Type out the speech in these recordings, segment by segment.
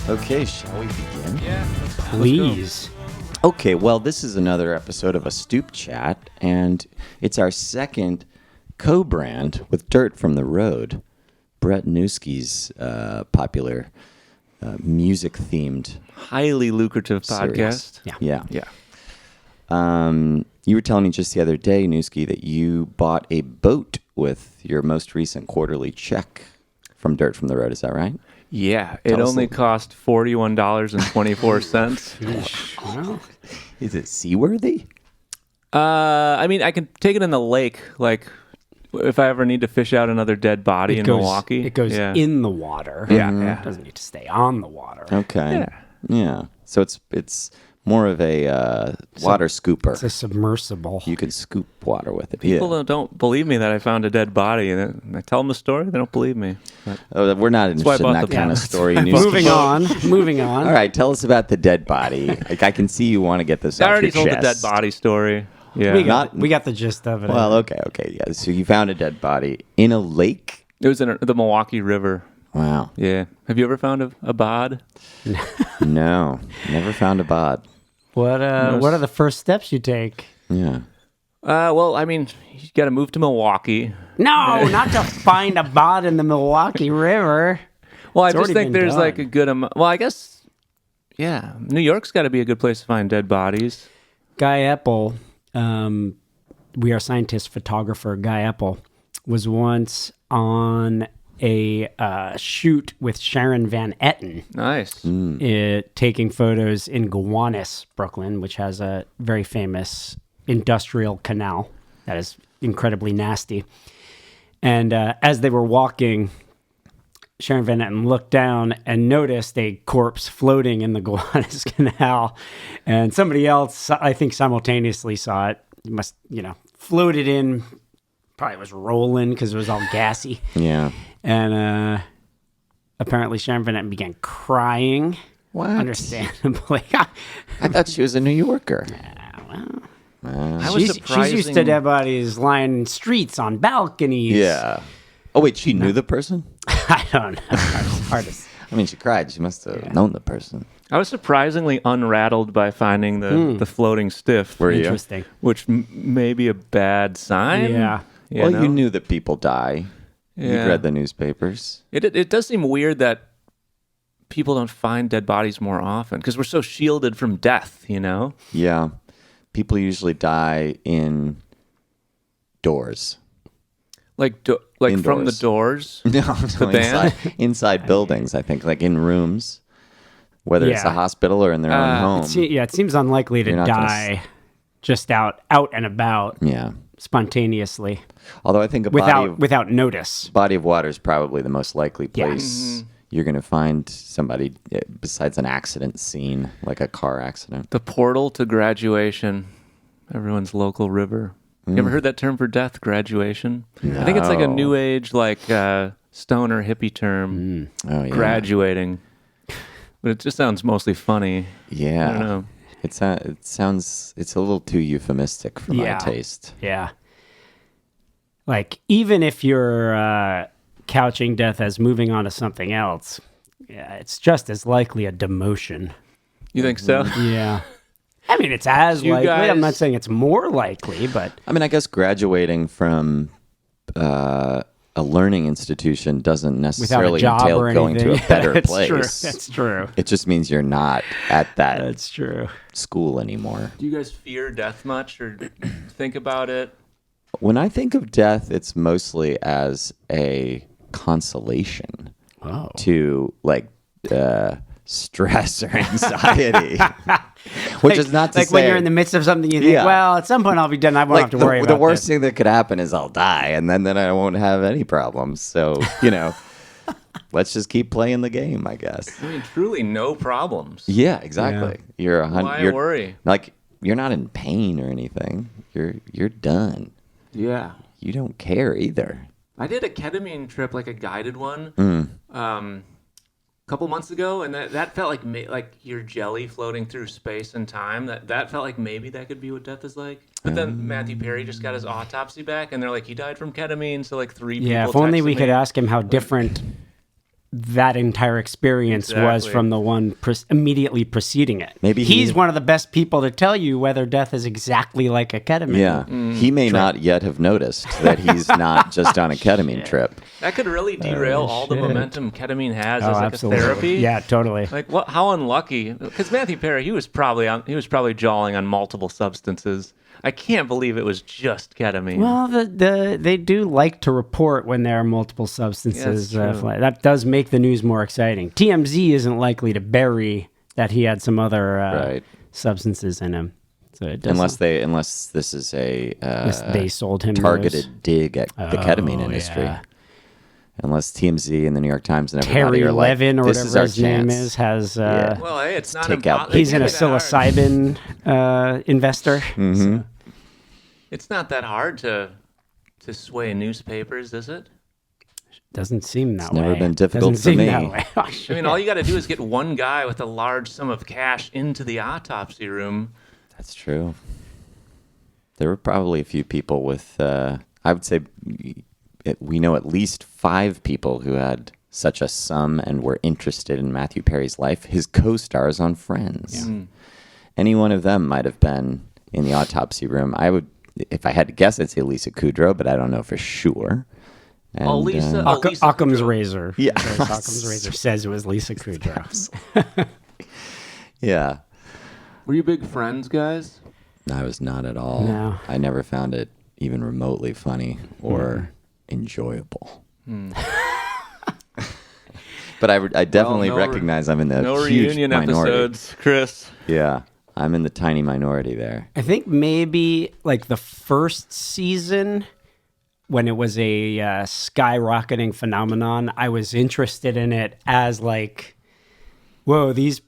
Okay, shall we begin? Yeah. Please. Okay, well, this is another episode of a Stoop Chat, and it's our second co-brand with Dirt from the Road, Brett Newski's popular music-themed Highly lucrative series. podcast. Yeah. Yeah. You were telling me just the other day, Newski, that you bought a boat with your most recent quarterly check from Dirt from the Road. Is that right? Yeah. It Tell us only a- cost $41.24. Wow. Is it seaworthy? I mean, I can take it in the lake, like if I ever need to fish out another dead body in Milwaukee. It goes yeah. in the water. Yeah, Mhm. yeah. It doesn't need to stay on the water. Okay. Yeah. So it's more of a water scooper. It's a submersible. You can scoop water with it. People don't believe me that I found a dead body, and I tell them the story. They don't believe me. But Oh, we're not why I interested in bought that the kind boat. of story. That's Newski. Moving on. All right, tell us about the dead body. Like, I can see you want to get this I off already your told the chest. dead body story. Yeah. We got the gist of it. Well, okay, yeah. So you found a dead body in a lake? It was in the Milwaukee River. Wow. Yeah. Have you ever found a bod? No, never found a bod. What are the first steps you take? Yeah. Well, I mean, you got to move to Milwaukee. No, not to find a bod in the Milwaukee River. Well, It's I just already think been there's done. like a good amount. Well, I guess, yeah, New York's got to be a good place to find dead bodies. Guy Epple, We Are Scientists photographer Guy Epple, was once on a shoot with Sharon Van Etten, Nice. taking photos in Gowanus, Brooklyn, which has a very famous industrial canal that is incredibly nasty. And as they were walking, Sharon Van Etten looked down and noticed a corpse floating in the Gowanus Canal. And somebody else, I think, simultaneously saw it. It must, floated in. Probably was rolling because it was all gassy. Yeah. And apparently Sharon Van Etten began crying. What? Understandably. I thought she was a New Yorker. I was She's used to dead bodies lying in streets on balconies. Yeah. Oh, wait, she knew the person? I don't know. It's hard to say. I mean, she cried. She must have known the person. I was surprisingly unrattled by finding the floating stiff. Were you? Interesting. Which may be a bad sign. Yeah. You Well, know? you knew that people die. Yeah. You'd read the newspapers. It does seem weird that people don't find dead bodies more often because we're so shielded from death, Yeah. People usually die indoors. Like from the Indoors. doors. No, band? inside buildings, I think, like in rooms, whether it's Yeah. a hospital or in their own home. It seems unlikely to You're not gonna die just out and about Yeah. spontaneously Although I think without notice. body of water is probably the most likely Yeah. place you're going to find somebody besides an accident scene, like a car accident. The portal to graduation. Everyone's local river. You ever heard that term for death, graduation? I think it's like a No. new age, stoner hippie term, Oh, yeah. graduating. But it just sounds mostly funny. Yeah. I don't know. It sounds, it's a little too euphemistic for my taste. Yeah. Like, even if you're couching death as moving on to something else, it's just as likely a demotion. You think so? Yeah. I mean, it's as You likely. I'm not guys- saying it's more likely, but I mean, I guess graduating from a learning institution doesn't without a necessarily job entail or going anything. to a better That's place. True. That's true. It just means you're not at that That's true. school anymore. Do you guys fear death much or think about it? When I think of death, it's mostly as a consolation Oh. to stress or anxiety, which is not to like say when you're in the midst of something, you think, Yeah. well, at some point I'll be done. I won't have to worry the about worst this. thing that could happen is I'll die, and then I won't have any problems. So let's just keep playing the game, I guess. I mean, truly no problems. Yeah, exactly. You're Why worry? Like you're not in pain or anything. You're done. Yeah. You don't care either. I did a ketamine trip, like a guided one, a couple months ago, and that felt like your jelly floating through space and time. That felt like maybe that could be what death is like. But then Matthew Perry just got his autopsy back, and they're like, he died from ketamine. So like 3 people. Yeah, if only texted we could me. ask him how different that entire experience was Exactly. from the one immediately preceding it. Maybe he's one of the best people to tell you whether death is exactly like a ketamine. Yeah, he may not yet have noticed that he's not just on a ketamine trip. That could really derail all the momentum ketamine has as like absolutely. a therapy. Yeah, totally. Like what? How unlucky? Because Matthew Perry, he was probably jawing on multiple substances. I can't believe it was just ketamine. Well, they do like to report when there are multiple substances. Yeah, that's true. That does make the news more exciting. TMZ isn't likely to bury that he had some other substances in him. So it doesn't, unless this is a they sold him targeted those. dig at the ketamine industry. Yeah. Unless TMZ and the New York Times and everybody Terry are like, Levin or this whatever is our his name chance. is has. well, hey, it's not take out- impossible. He's in a psilocybin investor. Mm-hmm. So- It's not that hard to sway newspapers, is it? Doesn't seem that It's way. never been difficult Doesn't for seem me. that way. Oh, I mean, all you got to do is get one guy with a large sum of cash into the autopsy room. That's true. There were probably a few people with, I would say, we know at least 5 people who had such a sum and were interested in Matthew Perry's life. His co-stars on Friends. Yeah. Any one of them might have been in the autopsy room. I would, if I had to guess, I'd say Lisa Kudrow, but I don't know for sure. And, Lisa Occam's Kudrow. razor. Yeah. Occam's razor says it was Lisa Kudrow. yeah. Were you big Friends guys? I was not at all. No. I never found it even remotely funny or enjoyable. But I definitely Well, no recognize I'm in the No huge reunion minority. episodes, Chris. Yeah, I'm in the tiny minority there. I think maybe like the first season when it was a skyrocketing phenomenon, I was interested in it as like, whoa, these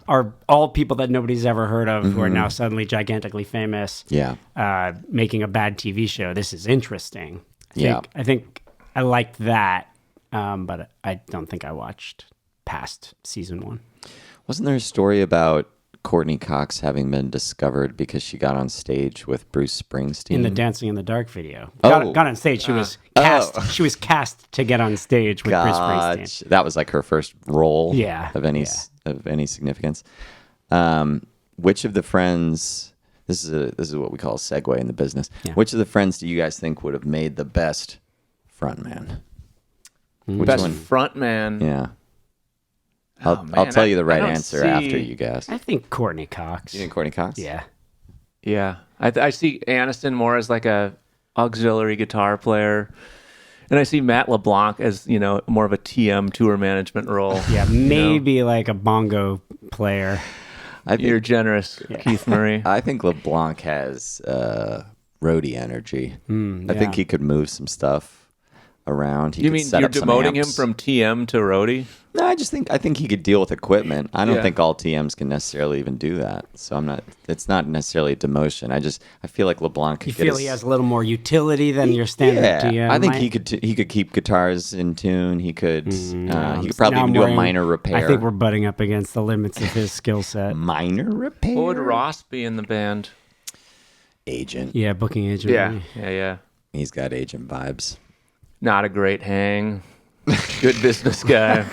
are all people that nobody's ever heard of who are now suddenly gigantically famous. Yeah. Making a bad TV show. This is interesting. Yeah. I think I liked that, but I don't think I watched past season 1. Wasn't there a story about Courtney Cox having been discovered because she got on stage with Bruce Springsteen? In the Dancing in the Dark video. Oh. Got on stage. She was cast. She was cast to get on stage with Bruce Springsteen. Gosh, that was like her first role of any significance. Which of the Friends, this is what we call a segue in the business. Yeah. Which of the Friends do you guys think would have made the best frontman? Which Best one? front man. Yeah. Oh, I'll man, tell you the I right don't answer see- after you guess. I think Courtney Cox. You think Courtney Cox? Yeah. Yeah, I see Aniston more as like a auxiliary guitar player, and I see Matt LeBlanc as more of a TM tour management role. Yeah, maybe like a bongo player. You're generous, Keith Murray. I think LeBlanc has roadie energy. I yeah. think he could move some stuff around. He You could mean set you're up some demoting him amps. from TM to roadie? No, I think he could deal with equipment. I don't Yeah. think all TMs can necessarily even do that. So it's not necessarily a demotion. I feel like LeBlanc could You get feel he has a little more utility than your standard yeah, TM? I think might? he could keep guitars in tune. He could he could Now probably even I'm do a worrying- minor repair. I think we're butting up against the limits of his skill set. minor repair. What would Ross be in the band? Agent. Yeah, booking agent. Yeah. He's got agent vibes. Not a great hang. Good business guy.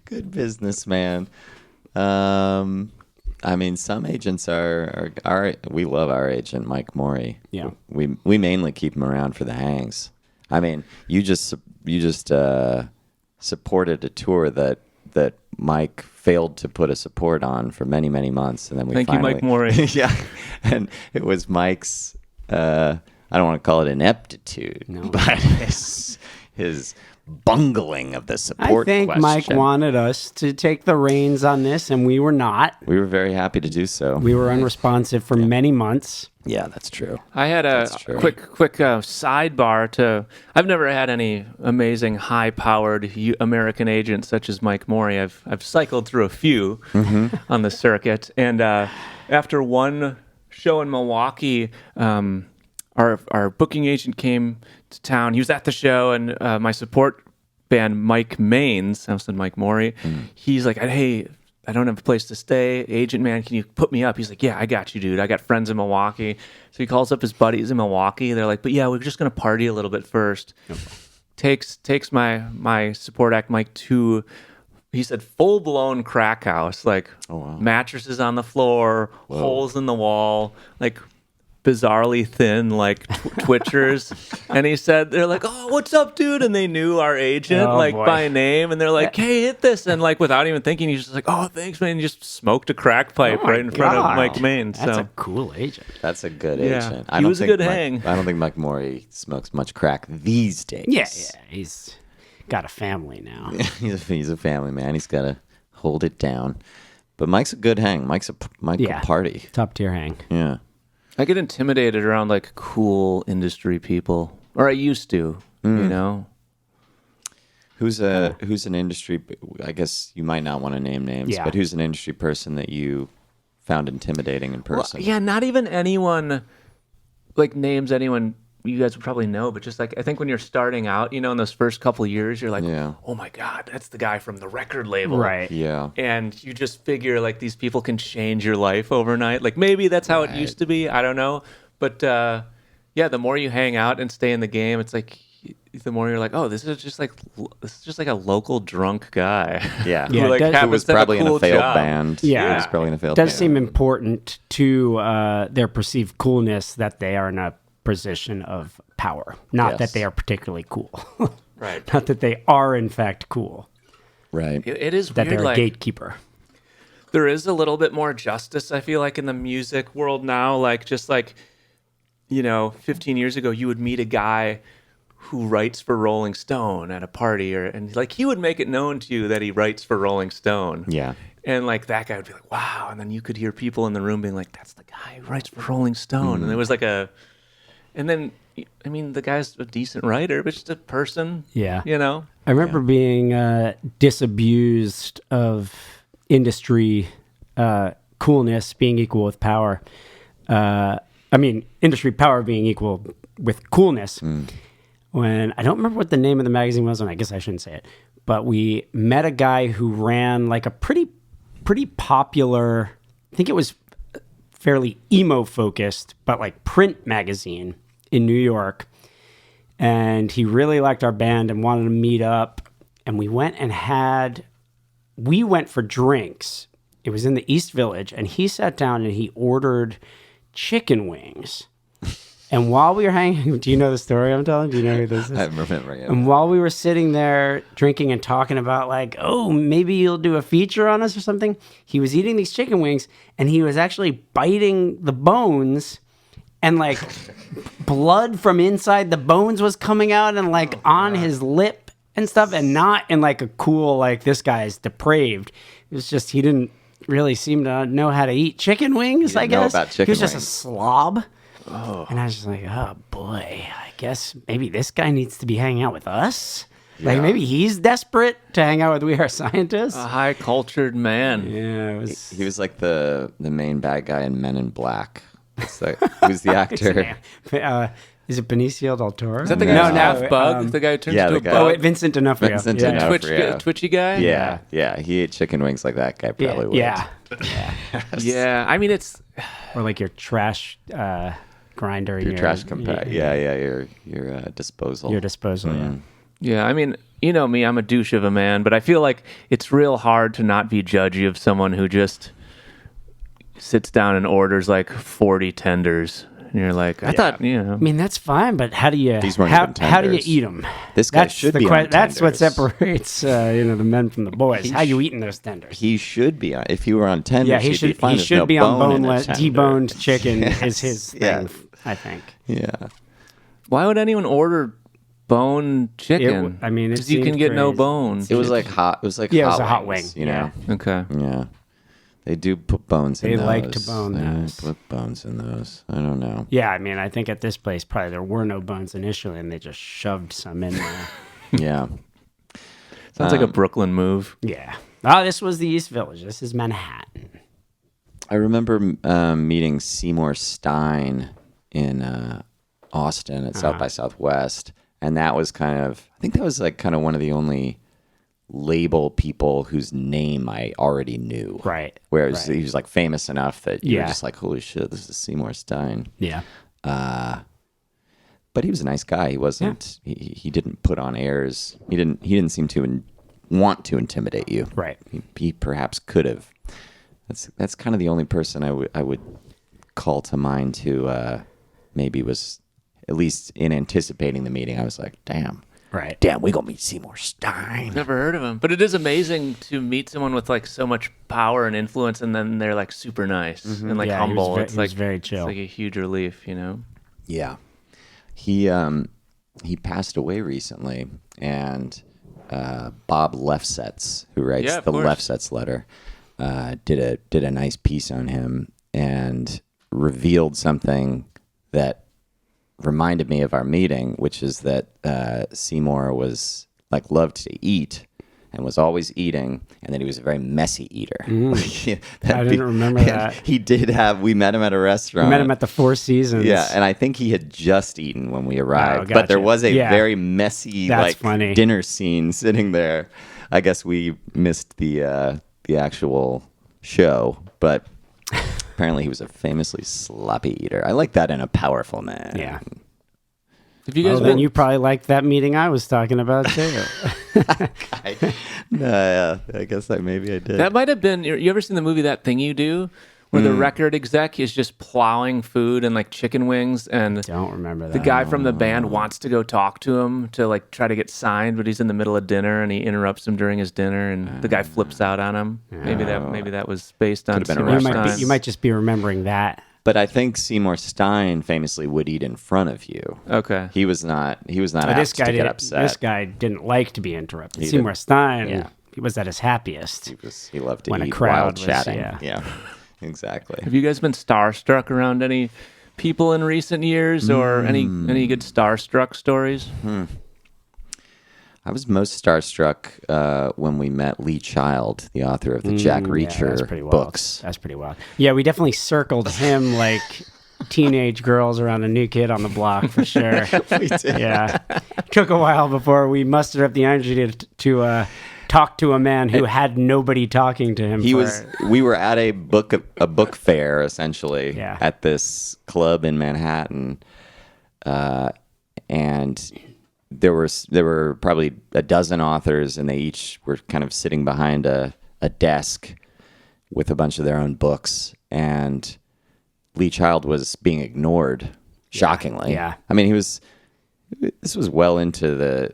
Good businessman. I mean, some agents are we love our agent Mike Morey. Yeah. We mainly keep him around for the hangs. I mean, you just supported a tour that Mike failed to put a support on for many months, and then we Thank you, finally, Mike Morey. yeah, and it was Mike's. I don't want to call it ineptitude, but his bungling of the I support. think question. Mike wanted us to take the reins on this, and we were not. We were very happy to do so. We were unresponsive for many months. Yeah, that's true. I had a That's true. quick sidebar to. I've never had any amazing, high-powered American agents such as Mike Morey. I've cycled through a few on the circuit, and after one show in Milwaukee, our booking agent came to town. He was at the show, and my support band, Mike Maines, I said Mike Morey, he's like, hey, I don't have a place to stay. Agent man, can you put me up? He's like, yeah, I got you, dude. I got friends in Milwaukee. So he calls up his buddies in Milwaukee. They're like, but yeah, we're just going to party a little bit first. takes my support act Mike to, he said, full blown crack house, like mattresses on the floor, holes in the wall, like bizarrely thin, like twitchers. And he said, they're like, "Oh, what's up, dude?" And they knew our agent by name, and they're like, "Hey, hit this." And like without even thinking, he's just like, "Oh, thanks, man." And he just smoked a crack pipe right in front of Mike Main. That's a cool agent. That's a good agent. He was a good hang. I don't think Mike Morey smokes much crack these days. Yeah. He's got a family now. He's a family man. He's got to hold it down. But Mike's a good hang. Mike's a party. Top tier hang. Yeah. I get intimidated around like cool industry people, or I used to, you know. Who's an industry? I guess you might not want to name names, but who's an industry person that you found intimidating in person? Well, yeah, not even anyone like names anyone you guys would probably know, but just like, I think when you're starting out, you know, in those first couple of years, you're like, oh my God, that's the guy from the record label. Right. Yeah. And you just figure like these people can change your life overnight. Like maybe that's how it used to be. I don't know. But the more you hang out and stay in the game, it's like, the more you're like, oh, this is just like a local drunk guy. Yeah. Who, like, who was probably in a failed band. Yeah. He was probably in a failed band. It does seem important to their perceived coolness that they are in a position of power, not that they are particularly cool. Right. Not that they are in fact cool. Right. It is that weird, they're like, a gatekeeper. There is a little bit more justice, I feel like, in the music world now. Like, just like, you know, 15 years ago, you would meet a guy who writes for Rolling Stone at a party, and like he would make it known to you that he writes for Rolling Stone. Yeah. And like that guy would be like, wow. And then you could hear people in the room being like, that's the guy who writes for Rolling Stone. And there was like and then, I mean, the guy's a decent writer, but just a person. Yeah. You know? I remember being disabused of industry coolness being equal with power. Industry power being equal with coolness. When I don't remember what the name of the magazine was, and I guess I shouldn't say it, but we met a guy who ran like a pretty popular, I think it was fairly emo focused, but like print magazine in New York. And he really liked our band and wanted to meet up. And we went for drinks. It was in the East Village, and he sat down and he ordered chicken wings. And while we were hanging, do you know the story I'm telling? Do you know who this is? I remember it. And while we were sitting there drinking and talking about like, oh, maybe you'll do a feature on us or something, he was eating these chicken wings and he was actually biting the bones, and like blood from inside the bones was coming out and like on his lip and stuff, and not in like a cool, like, this guy's depraved. It was just, he didn't really seem to know how to eat chicken wings, I guess. He was just a slob. Oh. And I was just like, oh boy, I guess maybe this guy needs to be hanging out with us. Yeah. Like maybe he's desperate to hang out with We Are Scientists. A high cultured man. Yeah, it was. He was like the main bad guy in Men in Black. Who's the actor? Is it Benicio del Toro? Is that the guy who's half bug? The guy who turns into a bug? Oh, Vincent D'Onofrio. Vincent D'Onofrio. Twitchy guy? Yeah. He ate chicken wings like that guy probably would. Yeah. Yeah. I mean, it's... Or like your trash grinder. Your trash compact. Your disposal. Your disposal, yeah. Yeah, I mean, you know me, I'm a douche of a man, but I feel like it's real hard to not be judgy of someone who just sits down and orders like 40 tenders. And you're like, I thought, you know. I mean, that's fine, but how do you eat them? This guy should be on That's what tenders. separates the men from the boys. How you eating those tenders? He should be on. If he were on tenders, he should be on boneless. Deboned chicken is his thing, I think. Yeah. Why would anyone order bone chicken? Because you can get no bones. It was like hot. It was like it was a hot wing. You know. Okay. Yeah. They do put bones in those. They like to bone those. Put bones in those. I don't know. Yeah, I mean, I think at this place probably there were no bones initially, and they just shoved some in there. Yeah. Sounds like a Brooklyn move. Yeah. Oh, this was the East Village. This is Manhattan. I remember meeting Seymour Stein in Austin at South by Southwest, and that was I think that was like kind of one of the only label people whose name I already knew. Right. Whereas he was like famous enough that you were just like, holy shit, this is Seymour Stein. Yeah. but he was a nice guy. He wasn't. He didn't put on airs. He didn't seem to want to intimidate you. Right. He perhaps could have. That's kind of the only person I would call to mind who maybe was, at least in anticipating the meeting, I was like, damn. Right. Damn, we gonna meet Seymour Stein. Never heard of him, but it is amazing to meet someone with like so much power and influence, and then they're like super nice and like humble. He was very chill. It's like a huge relief, you know. Yeah, he passed away recently, and Bob Lefsetz, who writes the course. Lefsetz letter, did a nice piece on him and revealed something that reminded me of our meeting, which is that Seymour was like loved to eat and was always eating, and that he was a very messy eater. I didn't remember that. He did have. We met him at a restaurant. We met him at the Four Seasons. Yeah, and I think he had just eaten when we arrived. Oh, But there gotcha. was a very messy That's funny. dinner scene sitting there. I guess we missed the actual show, but apparently he was a famously sloppy eater. I like that in a powerful man. Yeah. Have you guys Then been? you probably liked that meeting I was talking about too. I guess maybe I did. That might have been. You ever seen the movie That Thing You Do, where the record exec is just plowing food and like chicken wings, and Don't remember that. the guy from the band wants to go talk to him to like try to get signed, but he's in the middle of dinner and he interrupts him during his dinner, and the guy flips out on him. Maybe that was based on. Could've been a Seymour reference. Stein. You might just be remembering that. But I think Seymour Stein famously would eat in front of you. Okay. He was not But apt this guy to get didn't. upset. This guy didn't like to be interrupted. He Seymour didn't. Stein, Yeah. he was at his happiest. He loved to when a eat crowd while was- chatting. yeah. Yeah, exactly. Have you guys been starstruck around any people in recent years, or any good starstruck stories? I was most starstruck when we met Lee Child, the author of the Jack Reacher that's pretty wild. books. That's pretty wild. Yeah, we definitely circled him like teenage girls around a new kid on the block for sure. We did. Yeah, took a while before we mustered up the energy to talk to a man who had nobody talking to him. We were at a book fair essentially Yeah. at this club in Manhattan, and there were probably a dozen authors, and they each were kind of sitting behind a desk with a bunch of their own books, and Lee Child was being ignored, shockingly. Yeah. I mean, this was well into the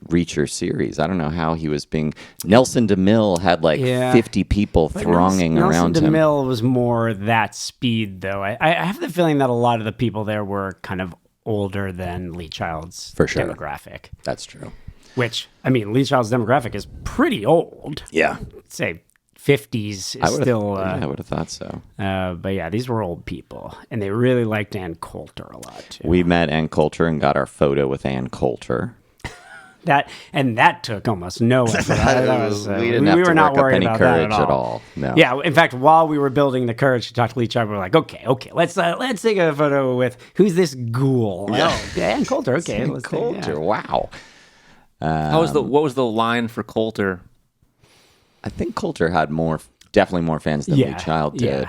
Reacher series. I don't know how he was being. Nelson DeMille had like 50 people thronging around Nelson him. DeMille was more that speed, though. I have the feeling that a lot of the people there were kind of older than Lee Child's For sure. demographic. That's true. Which, I mean, Lee Child's demographic is pretty old. Yeah. Say 50s is still. I would have thought so. But yeah, these were old people, and they really liked Ann Coulter a lot too. We met Ann Coulter and got our photo with Ann Coulter. That took almost no effort. That was, we didn't have were to not work up worried any about courage that at all. No. Yeah, in fact, while we were building the courage to talk to Lee Child, we were like, okay, let's take a photo with who's this ghoul? Yeah. Oh, Ann Coulter. Okay, Ann let's Coulter. Take, Wow. What was the line for Coulter? I think Coulter had definitely more fans than Lee Child did.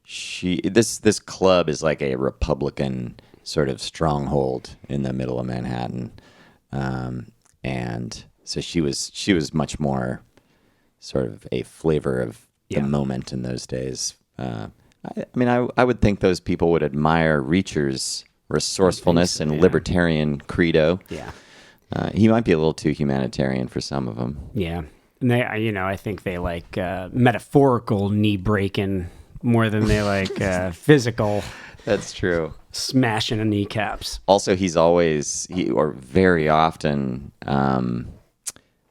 yeah. This club is like a Republican sort of stronghold in the middle of Manhattan, and so she was much more sort of a flavor of the moment in those days. I mean, I would think those people would admire Reacher's resourcefulness and libertarian credo. Yeah. He might be a little too humanitarian for some of them. Yeah. And they, I think they like metaphorical knee breaking more than they like physical That's true. smashing of kneecaps. Also, he's very often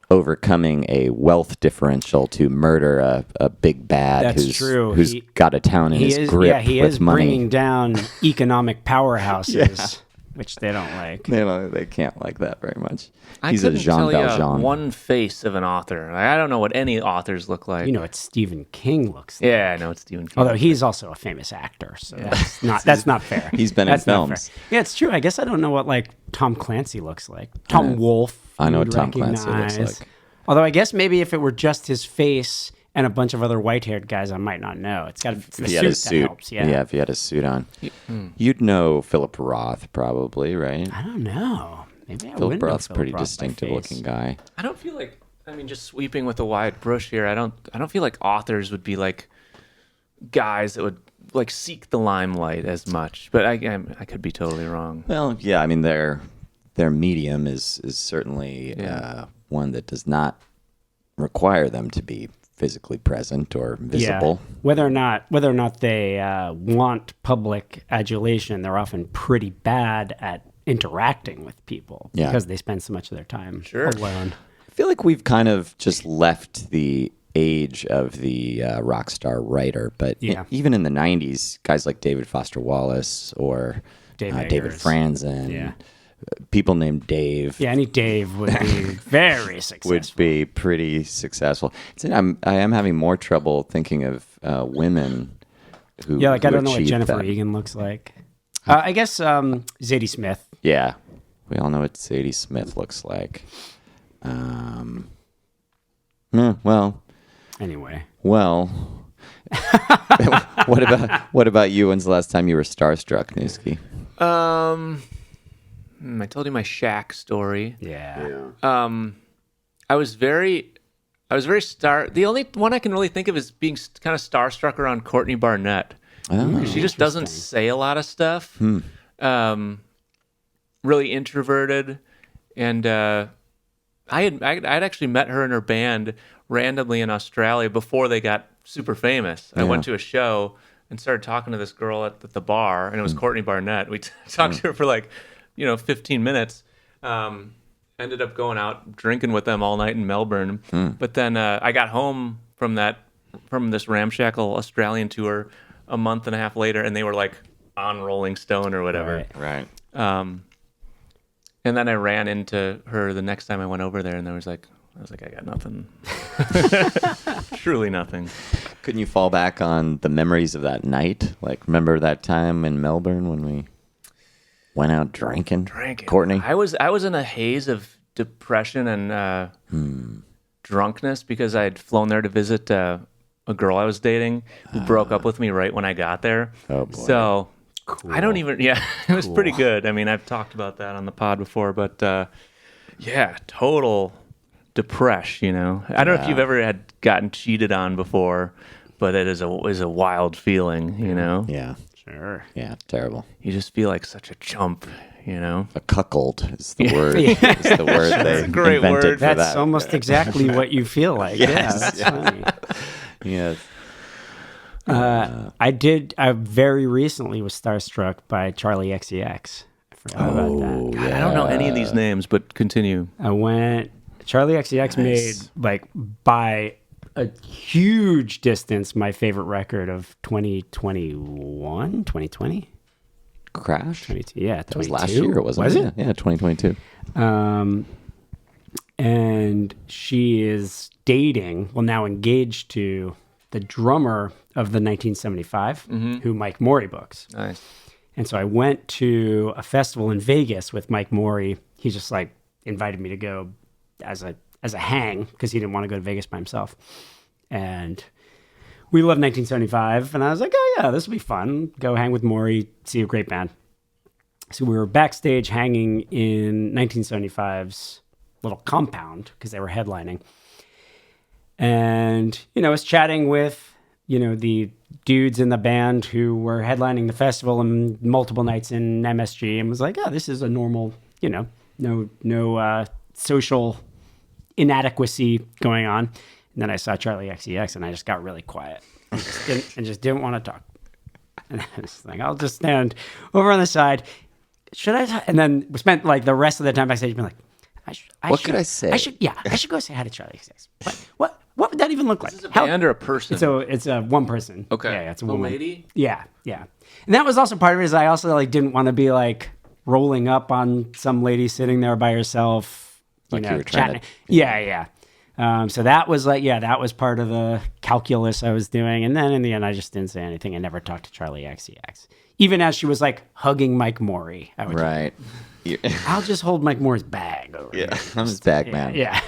overcoming a wealth differential to murder a big bad That's who's true. who's got a town in his grip he with is money. bringing down economic powerhouses, which they don't like. They can't like that very much. I He's a couldn't Jean tell you Valjean. one face of an author. Like, I don't know what any authors look like. You know what Stephen King looks like. Yeah, I know it's Stephen King. Although he's also a famous actor, so that's not fair. He's been in That's not films. fair. Yeah, it's true. I guess I don't know what like Tom Clancy looks like. Tom Wolfe. I know you what would Tom Clancy looks recognize. like. Although I guess maybe if it were just his face and a bunch of other white-haired guys I might not know. It's got the If he had his suit suit. that helps. Yeah. If he had his suit on. You'd know Philip Roth, probably, right? I don't know. Maybe I Philip wouldn't know Roth's a Philip pretty Roth by distinctive face. looking guy. I don't feel like, I mean, just sweeping with a wide brush here. I don't feel like authors would be like guys that would like seek the limelight as much. But I could be totally wrong. Well, yeah, I mean, their medium is certainly one that does not require them to be physically present or visible. Yeah. Whether or not they want public adulation, they're often pretty bad at interacting with people because they spend so much of their time alone. I feel like we've kind of just left the age of the rock star writer, but even in the 90s, guys like David Foster Wallace or David Franzen, people named Dave. Yeah, any Dave would be very successful. Would be pretty successful. I am having more trouble thinking of women who I don't know what achieved Jennifer that. Egan looks like. I guess Zadie Smith. Yeah, we all know what Zadie Smith looks like. Well. Anyway. Well. What about you? When's the last time you were starstruck, Newski? I told you my Shaq story. Yeah. I was very the only one I can really think of is being kind of starstruck around Courtney Barnett. She just doesn't say a lot of stuff. Really introverted, and I'd actually met her and her band randomly in Australia before they got super famous. I went to a show and started talking to this girl at the bar, and it was Courtney Barnett. We talked to her for 15 minutes. Ended up going out drinking with them all night in Melbourne. But then I got home from this ramshackle Australian tour a month and a half later, and they were like on Rolling Stone or whatever. Right. And then I ran into her the next time I went over there, and I was like, I got nothing. Truly nothing. Couldn't you fall back on the memories of that night? Like, remember that time in Melbourne when we went out drinking? Courtney? I was in a haze of depression and drunkenness because I had flown there to visit a girl I was dating who broke up with me right when I got there. Oh, boy. So Cool. I don't even, it was pretty good. I mean, I've talked about that on the pod before, but total depression, I don't know if you've ever had gotten cheated on before, but it is a wild feeling, Yeah. Sure. Yeah, terrible. You just feel like such a chump, A cuckold is the word. Is the word they a great invented word. for That's that. almost exactly what you feel like. Yes. Yeah, that's funny. Yes. I very recently was starstruck by Charlie XCX. I forgot about that. God, I don't know any of these names, but continue. Charlie XCX made, by a huge distance, my favorite record of 2020? Crash? 22, yeah, 22. That was last year, wasn't it? Yeah, 2022. And she is dating, now engaged to the drummer of the 1975, who Mike Morey books. Nice. And so I went to a festival in Vegas with Mike Morey. He just invited me to go as a hang because he didn't want to go to Vegas by himself. And we loved 1975, and I was like, oh yeah, this will be fun. Go hang with Morey, see a great band. So we were backstage hanging in 1975's little compound because they were headlining. And, I was chatting with, the dudes in the band who were headlining the festival and multiple nights in MSG, and was like, oh, this is a normal, no social inadequacy going on. And then I saw Charlie XCX, and I just got really quiet and just didn't want to talk. And I was like, I'll just stand over on the side. Should I? And then we spent the rest of the time backstage being like, What could I say? I should go say hi to Charlie XCX. What would that even look like? Is this a band or a person? So it's a one person. Okay. Yeah, it's a A woman. lady? Yeah. And that was also part of it. Is I also didn't want to be rolling up on some lady sitting there by herself. You were trying chatting. to. Yeah. So that was that was part of the calculus I was doing. And then in the end, I just didn't say anything. I never talked to Charlie XCX. Even as she was hugging Mike Morey. I would Right. I'll just hold Mike Moore's bag over here. I'm his bag man. Yeah.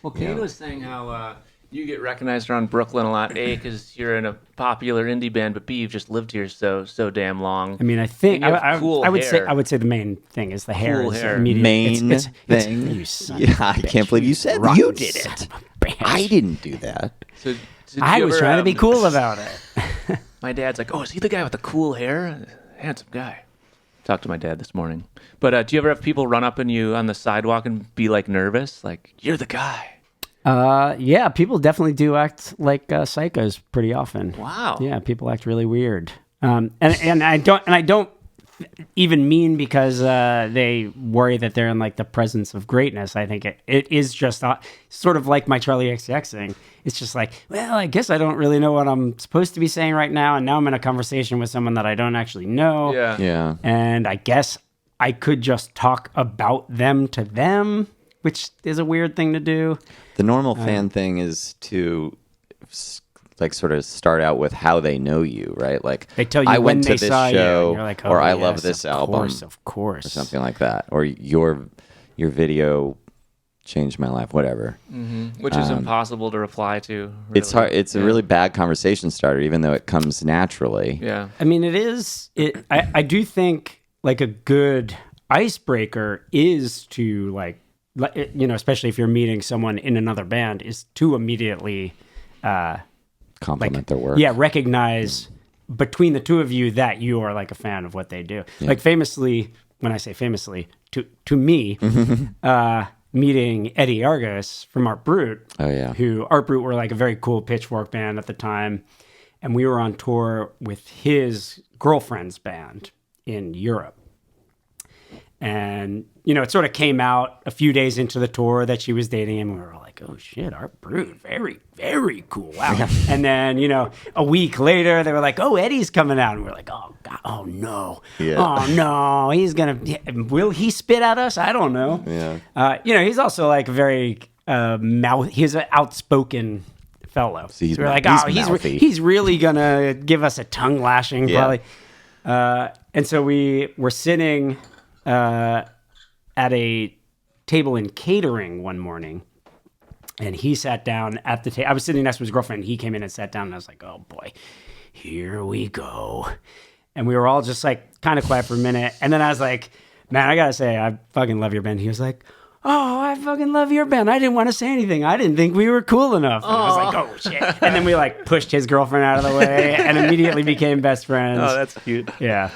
Well, Cain was saying how You get recognized around Brooklyn a lot, A, because you're in a popular indie band, but B, you've just lived here so damn long. I mean, I think And you have cool I would hair. say the main thing is the hair. Cool is hair. immediate. Main It's- thing. you son Yeah, of a I bitch. can't believe you said rotten you did son it. of a bitch. I didn't do that. So, did I you was ever, trying to be cool about it. My dad's like, oh, is he the guy with the cool hair? Handsome guy. Talked to my dad this morning. But do you ever have people run up on you on the sidewalk and be like nervous? Like, you're the guy. Yeah, people definitely do act like psychos pretty often. Wow. Yeah, people act really weird. And I don't even mean because they worry that they're in like the presence of greatness. I think it is just sort of like my Charlie XCX thing. It's just like, well, I guess I don't really know what I'm supposed to be saying right now, and now I'm in a conversation with someone that I don't actually know. Yeah. Yeah. And I guess I could just talk about them to them, which is a weird thing to do. The normal fan thing is to like sort of start out with how they know you, right? Like They tell you I when went they to this saw you, show, and you're like, oh, or I yes, love this album, of course, or something like that, or your video changed my life, whatever. Which is impossible to reply to. Really. It's hard. It's a really bad conversation starter, even though it comes naturally. Yeah. I mean, it is. I do think like a good icebreaker is to like especially if you're meeting someone in another band, is to immediately Compliment their work. Yeah, recognize between the two of you that you are like a fan of what they do. Like famously, when I say famously, to me, meeting Eddie Argos from Art Brut. Oh, yeah. Who Art Brut were like a very cool pitchfork band at the time, and we were on tour with his girlfriend's band in Europe. And, it sort of came out a few days into the tour that she was dating him. We were all like, oh, shit, Art Brut, very, very cool. Wow. And then, a week later, they were like, oh, Eddie's coming out. And we were like, oh, God, oh, no. Yeah. Oh, no. He's going to, will he spit at us? I don't know. Yeah. He's also like very he's an outspoken fellow. So we're like, he's mouthy. he's really going to give us a tongue lashing, Yeah. probably. And so we were sitting at a table in catering one morning, and he sat down at the table. I was sitting next to his girlfriend. He came in and sat down, and I was like, oh boy, here we go. And we were all just like kind of quiet for a minute. And then I was like, man, I gotta say, I fucking love your band. He was like, oh, I fucking love your band. I didn't want to say anything. I didn't think we were cool enough. And I was like, oh shit. And then we like pushed his girlfriend out of the way and immediately became best friends. Oh, that's cute. Yeah.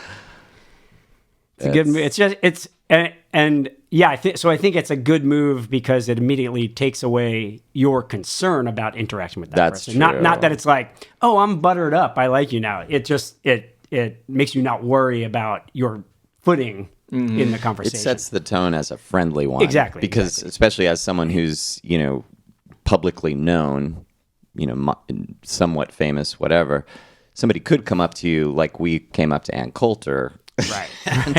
It's a good move. It's just, and yeah, I think it's a good move because it immediately takes away your concern about interaction with that That's person. true. Not that it's like, oh, I'm buttered up, I like you now. It just, it makes you not worry about your footing in the It conversation. sets the tone as a friendly one. Exactly, Because especially as someone who's, publicly known, somewhat famous, whatever, somebody could come up to you like we came up to Ann Coulter. Right.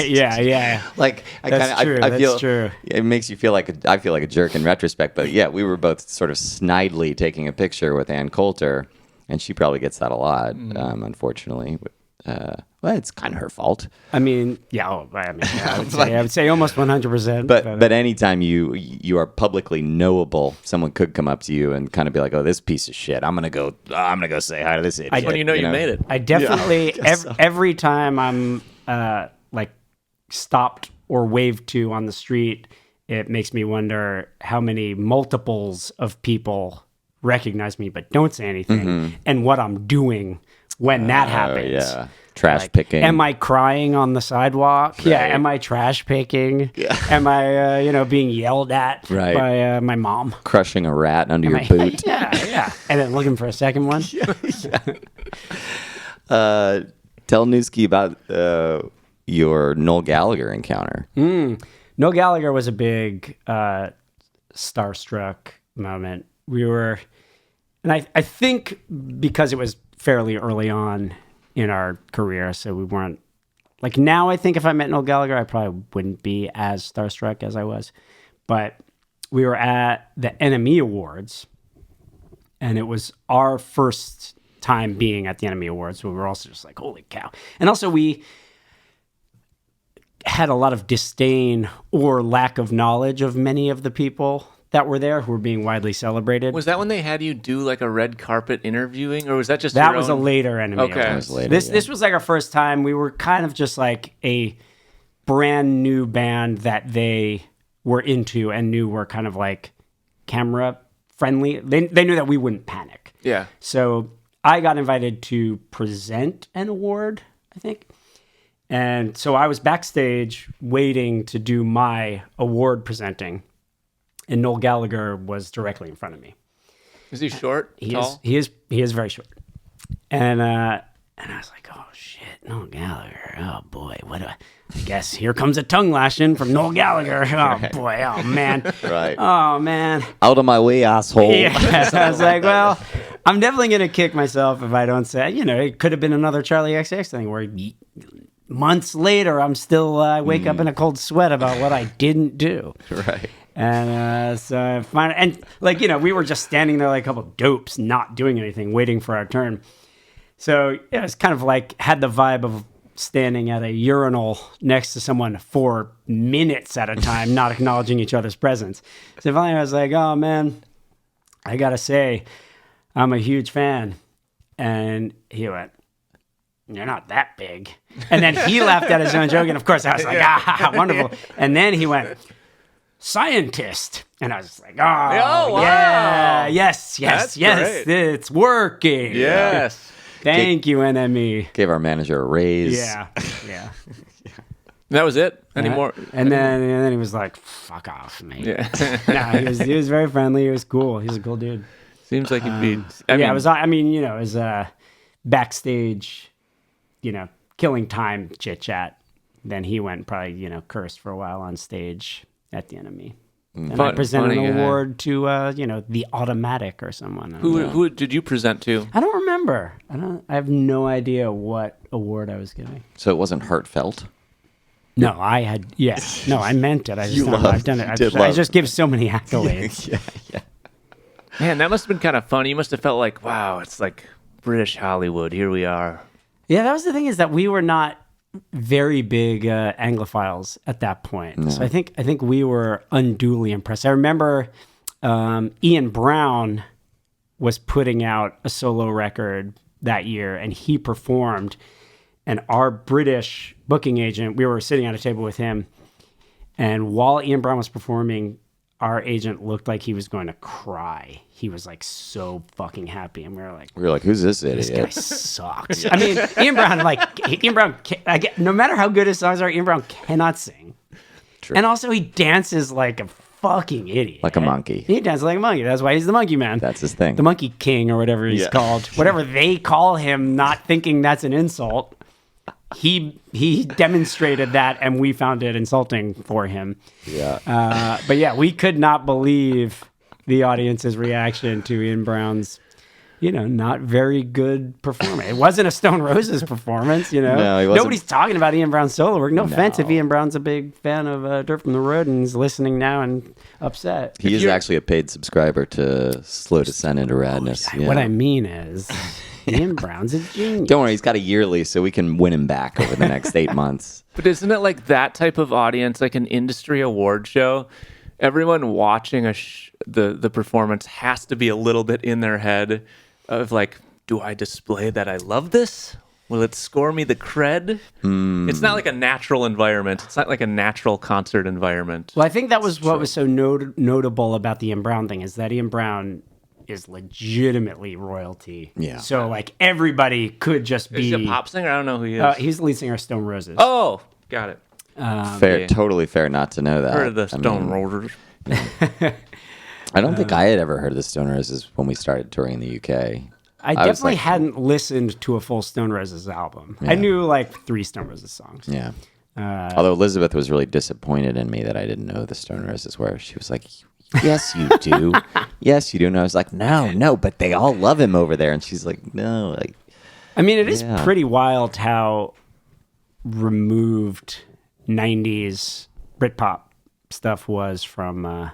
Yeah. Like That's true, I that's feel true. it makes you feel like I feel like a jerk in retrospect, but yeah, we were both sort of snidely taking a picture with Ann Coulter, and she probably gets that a lot, unfortunately. Well, it's kind of her fault. I mean, yeah, I would say almost 100%. But anytime you are publicly knowable, someone could come up to you and kind of be like, "Oh, this piece of shit. I'm gonna go say hi to this idiot." When you know you made it. I definitely every time I'm like stopped or waved to on the street, it makes me wonder how many multiples of people recognize me but don't say anything, and what I'm doing when that happens. Yeah, trash picking. Am I crying on the sidewalk? Right. Yeah. Am I trash picking? Yeah. Am I being yelled at Right. by my mom? Crushing a rat under your Am I- boot? yeah. And then looking for a second one. Tell Newski about your Noel Gallagher encounter. Noel Gallagher was a big starstruck moment. We were, and I think because it was fairly early on in our career, so we weren't, like now I think if I met Noel Gallagher, I probably wouldn't be as starstruck as I was. But we were at the NME Awards, and it was our first time being at the NME Awards, so we were also just like, holy cow. And also we had a lot of disdain or lack of knowledge of many of the people that were there who were being widely celebrated. Was that when they had you do like a red carpet interviewing, or was that just That your was own? a later Enemy. Okay. That was later, This was like our first time. We were kind of just like a brand new band that they were into and knew were kind of like camera friendly. They knew that we wouldn't panic. Yeah. So I got invited to present an award, I think. And so I was backstage waiting to do my award presenting. And Noel Gallagher was directly in front of me. Is he short? Tall? He is very short. And I was like, oh shit, Noel Gallagher. Oh boy, I guess here comes a tongue lashing from Noel Gallagher. Oh boy, oh man. Right. Oh man. Out of my way, asshole. Yeah. I was like, well, I'm definitely going to kick myself if I don't say, it could have been another Charlie XX thing where months later, I'm still, I wake up in a cold sweat about what I didn't do. Right. And so I finally, and like, we were just standing there like a couple of dopes, not doing anything, waiting for our turn. So it was kind of like, had the vibe of standing at a urinal next to someone for minutes at a time, not acknowledging each other's presence. So finally I was like, oh man, I gotta say, I'm a huge fan. And he went, you're not that big. And then he laughed at his own joke. And of course I was like, wonderful. And then he went, scientist. And I was like, wow. Yeah, yes, That's great. It's working. Yes. Thank you, NME. Gave our manager a raise. Yeah. That was it? Any more? And then he was like, fuck off, mate. Yeah. No, he was very friendly. He was cool. He was a cool dude. Seems like he'd be. It was backstage, killing time chit chat. Then he went probably, cursed for a while on stage at the NME. And I presented an award to, the Automatic or someone. Who did you present to? I don't remember. I have no idea what award I was giving. So it wasn't heartfelt? No, I had. Yeah, no, I meant it. I've done it. I just give so many accolades. Yeah. Man, that must have been kind of fun. You must have felt like, wow, it's like British Hollywood. Here we are. Yeah, that was the thing, is that we were not very big Anglophiles at that point. No. So I think we were unduly impressed. I remember Ian Brown was putting out a solo record that year, and he performed. And our British booking agent, we were sitting at a table with him, and while Ian Brown was performing, our agent looked like he was going to cry. He was like so fucking happy, and we were like, who's this idiot? This guy sucks. I mean, Ian Brown, no matter how good his songs are, Ian Brown cannot sing. True. And also he dances like a fucking idiot. Like a monkey. He dances like a monkey. That's why he's the monkey man. That's his thing. The monkey king, or whatever he's called. Whatever they call him, not thinking that's an insult. He demonstrated that, and we found it insulting for him. Yeah. But yeah, we could not believe the audience's reaction to Ian Brown's, not very good performance. It wasn't a Stone Roses performance, No, he wasn't. Nobody's talking about Ian Brown's solo work. No offense if Ian Brown's a big fan of Dirt from the Road and is listening now and upset. He is actually a paid subscriber to Slow Descent into Radness. What I mean is, Ian Brown's a genius. Don't worry, he's got a yearly, so we can win him back over the next 8 months. But isn't it like that type of audience, like an industry award show? Everyone watching the performance has to be a little bit in their head of like, do I display that I love this? Will it score me the cred? It's not like a natural environment. It's not like a natural concert environment. Well, I think that was what was so notable about the Ian Brown thing, is that Ian Brown is legitimately royalty. Yeah. So like everybody could just be. Is he a pop singer? I don't know who he is. He's the lead singer of Stone Roses. Oh, got it. Fair, totally fair not to know that. Heard of the Stone Roses. I don't think I had ever heard of the Stone Roses when we started touring in the UK. I definitely hadn't listened to a full Stone Roses album. Yeah. I knew like 3 Stone Roses songs. Yeah. Although Elizabeth was really disappointed in me that I didn't know the Stone Roses were. She was like, yes, you do. Yes, you do. And I was like, no, but they all love him over there. And she's like, no. I mean, it is pretty wild how removed 90s Brit Pop stuff was from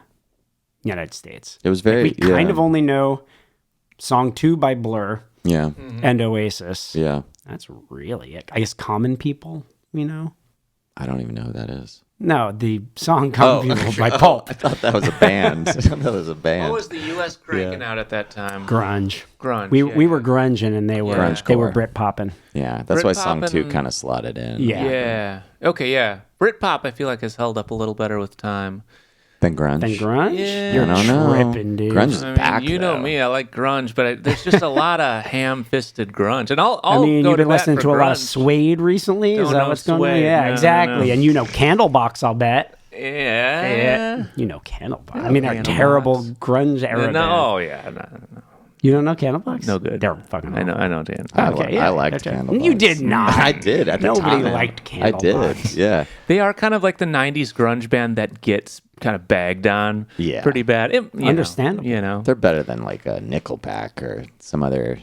United States. It was very... we kind of only know Song 2 by Blur and Oasis. Yeah. That's really it. I guess Common People, I don't even know who that is. No, the song Common People by Pulp. I thought that was a band. I thought that was a band. What was the U.S. cranking out at that time? Grunge. Grunge. We were grunging and they were Grungecore. Brit popping. Yeah, that's Brit why song Pop 2 and- kind of slotted in. Yeah. Yeah. Okay, yeah. Brit Pop, I feel like, has held up a little better with time. Then grunge. Then grunge? Yeah. You're I don't know. tripping, dude. Grunge is I mean, back. you know though. me, I like grunge, but there's just a lot of ham-fisted grunge. And I'll I mean, go you've to been bat listening for to a lot of grunge. Suede recently? Is Don't that know what's going on? Suede. Yeah, No, exactly. no. And you know Candlebox, I'll bet. Yeah. You know Candlebox. I mean, they're Candlebox. terrible grunge era band. No, yeah. No. You don't know Candlebox? No good. They're fucking I awful. know, Dan. I liked okay. Candlebox. You did not. I did at the Nobody time. liked I did. Candlebox. Yeah. They are kind of like the 90s grunge band that gets kind of bagged on Yeah. pretty bad. You know, Understandable. You know. They're better than like a Nickelback or some other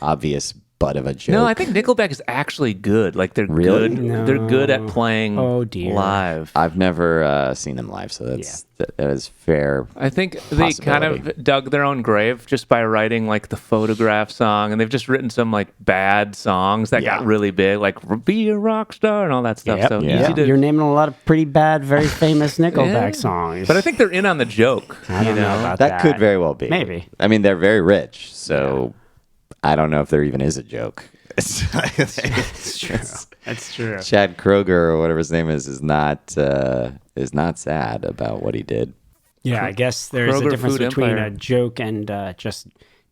obvious butt of a joke. No, I think Nickelback is actually good. Like they're Really? good. They're good at playing Oh, dear. live. I've never seen them live, so that is fair. I think they kind of dug their own grave just by writing like the Photograph song, and they've just written some like bad songs that got really big, like "Be a Rock Star" and all that stuff. Yep. So Yeah. easy to. You're naming a lot of pretty bad, very famous Nickelback songs. But I think they're in on the joke. I don't you know about That could very well be. Maybe. I mean, they're very rich, so I don't know if there even is a joke. It's true. That's true. Chad Kroger or whatever his name is not sad about what he did. Yeah, I guess there's Kroger a difference Food between Empire. a joke and just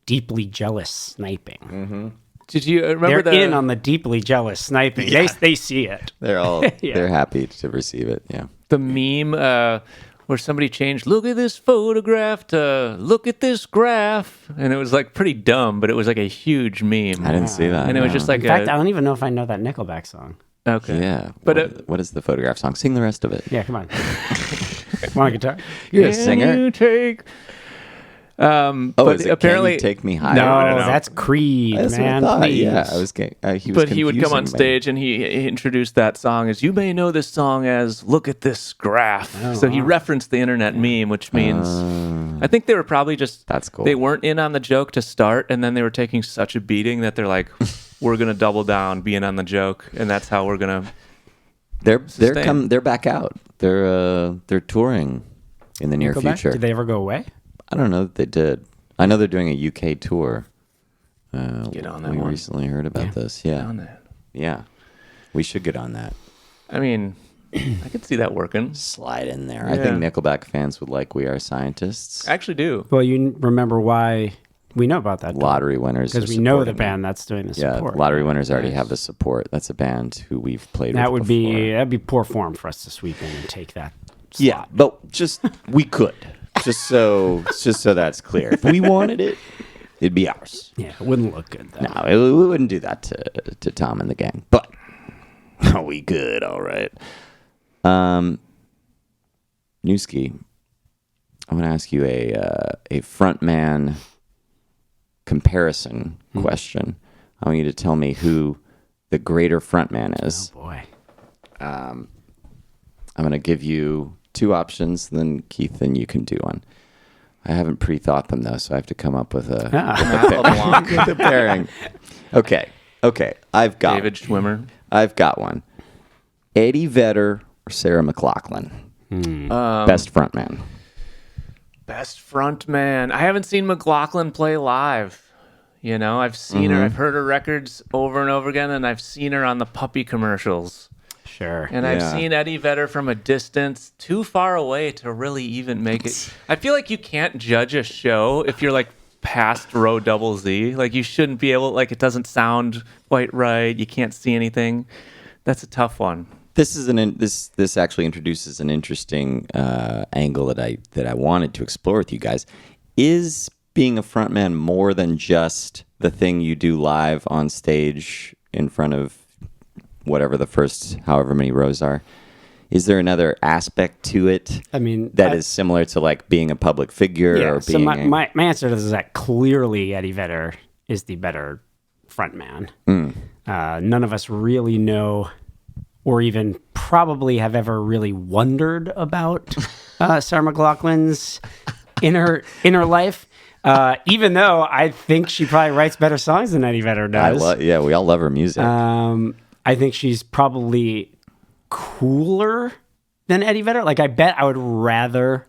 deeply jealous sniping. Mm-hmm. Did you remember They're in on the deeply jealous sniping. Yeah. They see it. They're all Yeah. they're happy to receive it. Yeah. the meme where somebody changed "Look at this photograph" to "Look at this graph," and it was like pretty dumb, but it was like a huge meme. I didn't see that. And it was no. just like In fact, I don't even know if I know that Nickelback song. okay, Yeah. But what is the Photograph song? Sing the rest of it. Yeah, come on. Want a guitar? You're a Can singer. you take? Oh, but is it apparently, Can You Take Me Higher? No, no. that's Creed, That's what I man. thought. Please. Yeah, I was. He was. but he would come on confusing me. stage and he introduced that song as "You may know this song as Look at this graph." So he referenced the internet meme, which means I think they were probably just That's cool. They weren't in on the joke to start, and then they were taking such a beating that they're like, "We're gonna double down, being on the joke, and that's how we're gonna." They're back out. They're touring in the near Nickelback? future. Did they ever go away? I don't know that they did. I know they're doing a UK tour. Get on that we one. recently heard about this. Yeah. On that. Yeah. We should get on that. I mean, I could see that working. Slide in there. I think Nickelback fans would like We Are Scientists. I actually do. Well, you remember why we know about that? Lottery winners. Because are we know the supporting band them. that's doing the Yeah, support. Lottery winners already have the support. That's a band who we've played That with would before. that'd be poor form for us to sweep in and take that. Yeah, slot. but just we could. Just so that's clear. If we wanted it, it'd be ours. Yeah, it wouldn't look good though. No, we wouldn't do that to Tom and the gang. But we could, all right. Newski, I want to ask you a frontman comparison question. I want you to tell me who the greater frontman is. Oh boy. I'm going to give you two options, then Keith, then you can do one. I haven't pre-thought them though, so I have to come up with a pairing. Okay. I've got David Schwimmer. I've got one. Eddie Vedder or Sarah McLachlan. Best frontman. Best front man. I haven't seen McLaughlin play live. You know, I've seen her. I've heard her records over and over again, and I've seen her on the puppy commercials. Sure. And I've Yeah. seen Eddie Vedder from a distance, too far away to really even make it. I feel like you can't judge a show if you're like past row double Z. Like you shouldn't be able. Like it doesn't sound quite right. You can't see anything. That's a tough one. This is this actually introduces an interesting angle that I wanted to explore with you guys. Is being a frontman more than just the thing you do live on stage in front of whatever the first however many rows are? Is there another aspect to it? I mean, that is similar to like being a public figure yeah. or So being my answer to this is that clearly Eddie Vedder is the better frontman. None of us really know, or even probably have ever really wondered about Sarah McLachlan's inner life. Even though I think she probably writes better songs than Eddie Vedder does. yeah, we all love her music. I think she's probably cooler than Eddie Vedder. Like, I bet I would rather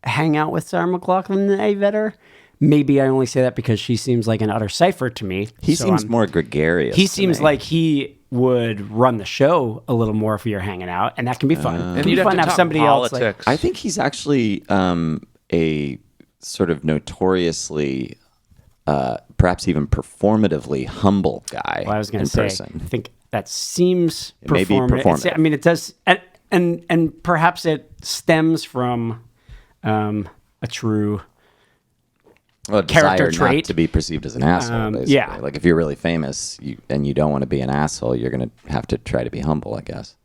hang out with Sarah McLachlan than Eddie Vedder. Maybe I only say that because she seems like an utter cipher to me. He seems more gregarious. He seems like he would run the show a little more if we were hanging out, and that can be fun. It can be fun to have somebody else. Like, I think he's actually a sort of notoriously, perhaps even performatively humble guy. Well, I was going to say, I think that seems maybe performative. I mean, it does, and perhaps it stems from a true character trait, not to be perceived as an asshole. Basically. Yeah, like if you're really famous and you don't want to be an asshole, you're going to have to try to be humble, I guess.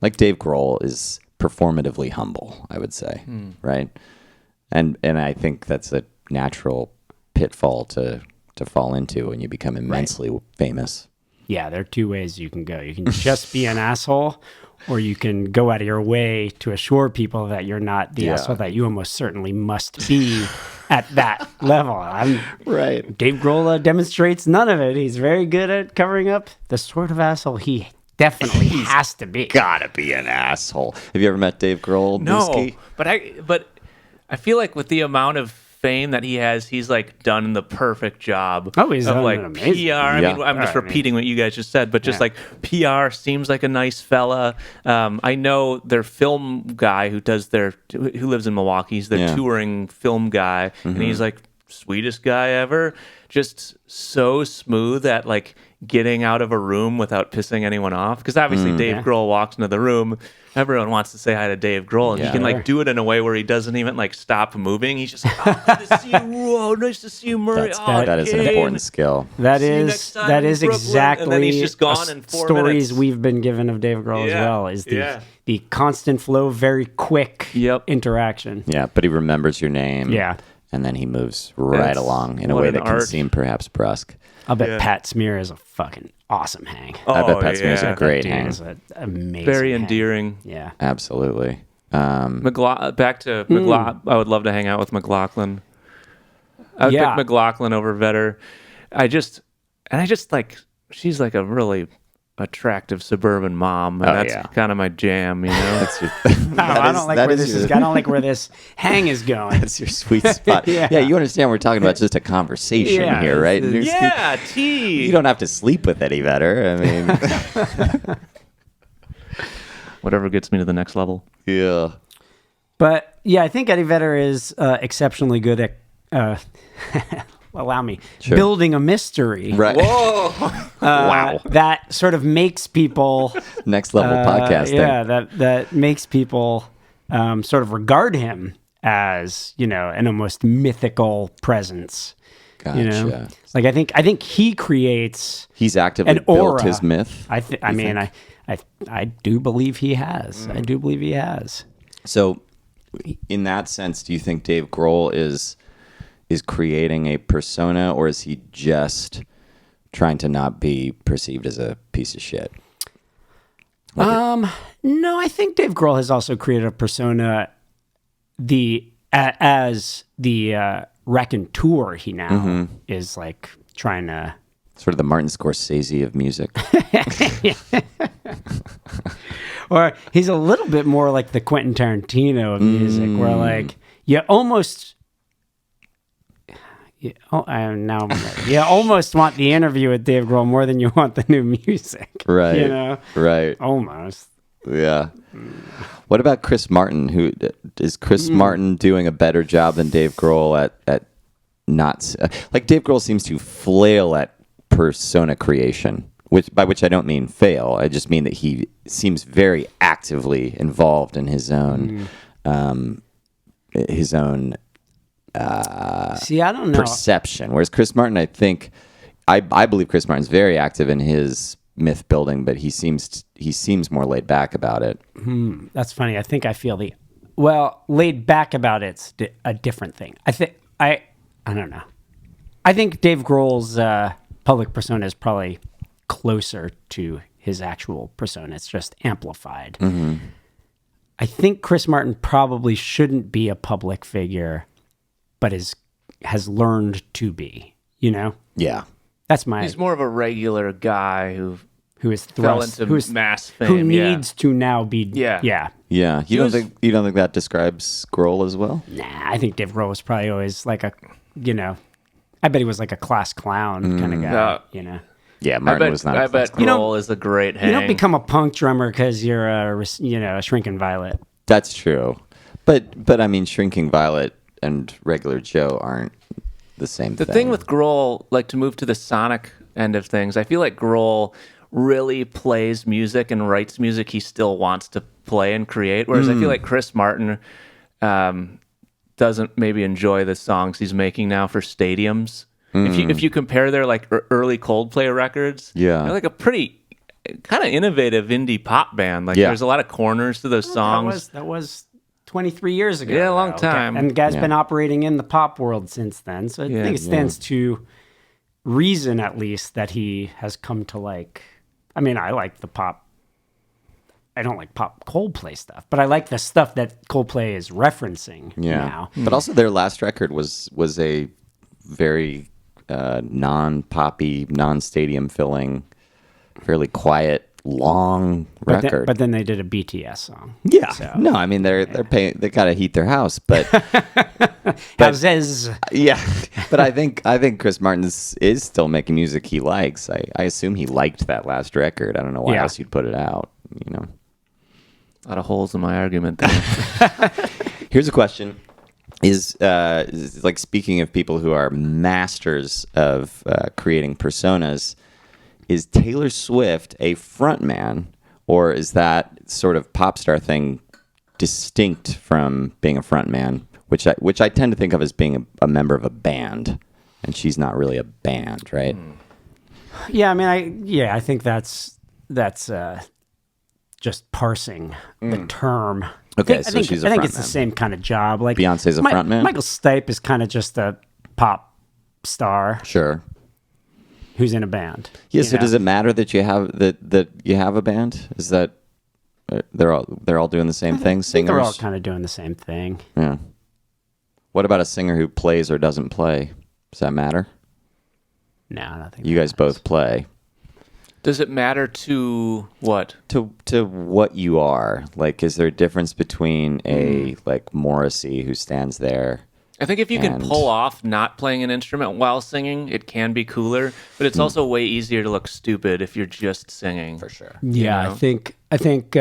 Like Dave Grohl is performatively humble, I would say, right? And I think that's a natural pitfall to fall into when you become immensely famous. Yeah, there are two ways you can go. You can just be an asshole, or you can go out of your way to assure people that you're not the asshole that you almost certainly must be at that level. Right. Dave Grohl demonstrates none of it. He's very good at covering up the sort of asshole he definitely has to be. Gotta be an asshole. Have you ever met Dave Grohl? No, Newski? but I feel like with the amount of fame that he has, he's like done the perfect job. Oh, he's of done like an amazing. PR. I mean, I'm just repeating what you guys just said, but just like PR seems like a nice fella. I know their film guy who lives in Milwaukee. He's their touring film guy, and he's like sweetest guy ever. Just so smooth at like getting out of a room without pissing anyone off. Because obviously Dave Grohl walks into the room, everyone wants to say hi to Dave Grohl, and he can like do it in a way where he doesn't even like stop moving. He's just like, oh, good to see you. Whoa, nice to see you, Murray. That is an important skill. That is exactly and then he's just gone in 4 stories minutes. We've been given of Dave Grohl as well. Is the constant flow, very quick interaction. Yeah, but he remembers your name. Yeah. And then he moves right along in a way that can seem perhaps brusque. I'll bet Pat Smear is a fucking awesome hang. I bet Pat Smear is a great hang. Is amazing. Very endearing. Yeah. Absolutely. Back to McLaughlin. I would love to hang out with McLaughlin. I would pick McLaughlin over Vedder. I just like, she's like a really attractive suburban mom, and that's kind of my jam, you know. I don't like where this hang is going. That's your sweet spot. Yeah, you understand we're talking about just a conversation here, right? Tea. You don't have to sleep with Eddie Vedder. I mean, whatever gets me to the next level. Yeah. But yeah, I think Eddie Vedder is exceptionally good at allow me, building a mystery. Right. Whoa. Wow. That sort of makes people... Next level podcasting. Yeah, that makes people sort of regard him as, an almost mythical presence. Gotcha. Like, I think he creates... He's actively built his myth. I do believe he has. I do believe he has. So, in that sense, do you think Dave Grohl is creating a persona, or is he just trying to not be perceived as a piece of shit? No, I think Dave Grohl has also created a persona as the raconteur he now is like trying to... Sort of the Martin Scorsese of music. Or he's a little bit more like the Quentin Tarantino of music, where like you almost... You almost want the interview with Dave Grohl more than you want the new music. Right. Right. Almost. Yeah. What about Chris Martin? Is Chris Martin doing a better job than Dave Grohl at not... Like, Dave Grohl seems to flail at persona creation, by which I don't mean fail. I just mean that he seems very actively involved in his own... See, I don't know. Perception. Whereas Chris Martin, I believe Chris Martin's very active in his myth building, but he seems more laid back about it. That's funny. I think I feel laid back about it's a different thing. I don't know. I think Dave Grohl's public persona is probably closer to his actual persona. It's just amplified. I think Chris Martin probably shouldn't be a public figure, but has learned to be, Yeah. That's He's more of a regular guy who is fell into mass fame. Who needs to now be... Yeah. Yeah, you don't think that describes Grohl as well? Nah, I think Dave Grohl was probably always like a, I bet he was like a class clown kind of guy, Yeah, Martin was not. I bet Grohl is a great hang. You don't become a punk drummer because you're a Shrinking Violet. That's true, but I mean, Shrinking Violet and Regular Joe aren't the same thing. The thing with Grohl, like to move to the sonic end of things, I feel like Grohl really plays music and writes music he still wants to play and create, whereas I feel like Chris Martin doesn't maybe enjoy the songs he's making now for stadiums. If you compare their like early Coldplay records, they're like a pretty kind of innovative indie pop band. Like there's a lot of corners to those songs. That was 23 years ago. Yeah, a long time. And the guy's been operating in the pop world since then. So I think it stands to reason, at least, that he has come to like. I mean, I like the pop. I don't like pop Coldplay stuff, but I like the stuff that Coldplay is referencing now. But also, their last record was a very non-poppy, non-stadium filling, fairly quiet, long record. But then they did a BTS song. Yeah, So, no, I mean they're paying. They gotta heat their house, but houses. yeah. But I think Chris Martin is still making music he likes. I assume he liked that last record. I don't know why else you'd put it out. A lot of holes in my argument there. Here's a question. Is like, speaking of people who are masters of creating personas, is Taylor Swift a frontman, or is that sort of pop star thing distinct from being a frontman, which I tend to think of as being a member of a band, and she's not really a band, right? Yeah, I mean, I think that's just parsing the term. Okay, I think she's a I think it's frontman. the same kind of job. Like Beyonce's a frontman? Michael Stipe is kind of just a pop star Sure. who's in a band. Yeah. So does it matter that you have that you have a band? Is that they're all doing the same thing? Singers. They're all kind of doing the same thing. Yeah. What about a singer who plays or doesn't play? Does that matter? No, I don't think You that guys matters. both play. Does it matter to what? To what you are. Like, is there a difference between a like Morrissey who stands there? I think if you can And- pull off not playing an instrument while singing, it can be cooler. But it's also way easier to look stupid if you're just singing. For sure. Yeah, know? I think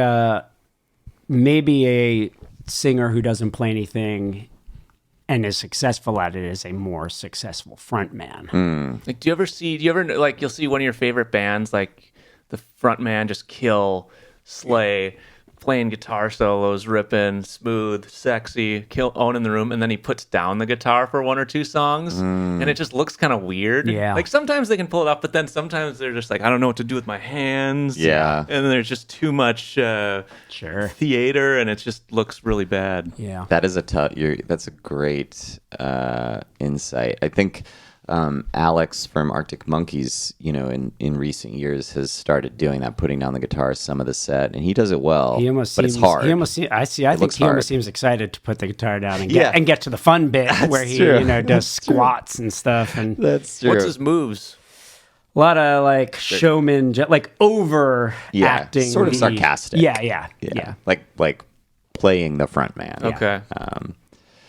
maybe a singer who doesn't play anything and is successful at it is a more successful frontman. Like, do you ever like, you'll see one of your favorite bands, like the front man just kill, slay, playing guitar solos, ripping, smooth, sexy, kill, owning the room, and then he puts down the guitar for one or two songs, and it just looks kind of weird. Yeah. Like, sometimes they can pull it off, but then sometimes they're just like, I don't know what to do with my hands. Yeah. And there's just too much Sure. theater, and it just looks really bad. Yeah. That is that's a great insight. I think Alex from Arctic Monkeys, in recent years has started doing that, putting down the guitar some of the set, and he does it well. But it's hard. I think looks he hard. almost seems excited to put the guitar down and Yeah. get to the fun bit where he true. does squats and stuff, and That's true. What's his moves? a lot of like showman, like over acting, sort of sarcastic. Yeah. Like playing the front man. Okay.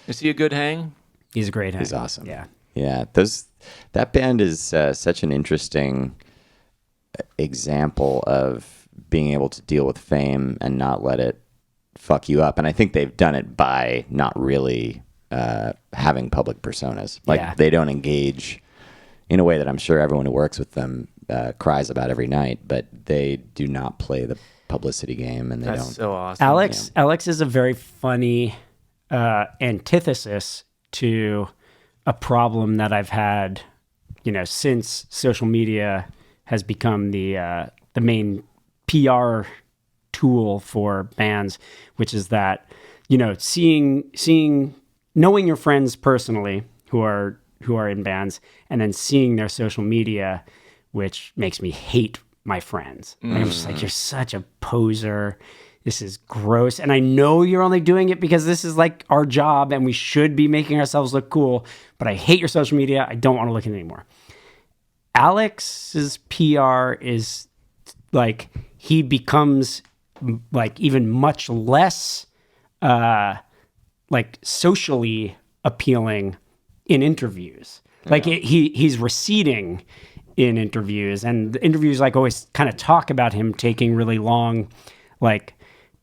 Is he a good hang? He's a great hang. He's awesome. Yeah. That band is such an interesting example of being able to deal with fame and not let it fuck you up. And I think they've done it by not really having public personas. Like, they don't engage in a way that I'm sure everyone who works with them cries about every night, but they do not play the publicity game, and they That's don't. so awesome. Alex is a very funny antithesis to a problem that I've had, since social media has become the main PR tool for bands, which is that, knowing your friends personally who are in bands, and then seeing their social media, which makes me hate my friends. Like, I'm just like, you're such a poser. This is gross. And I know you're only doing it because this is like our job and we should be making ourselves look cool, but I hate your social media. I don't want to look at it anymore. Alex's PR is like, he becomes like even much less like socially appealing in interviews. Like he's receding in interviews, and the interviews like always kind of talk about him taking really long, like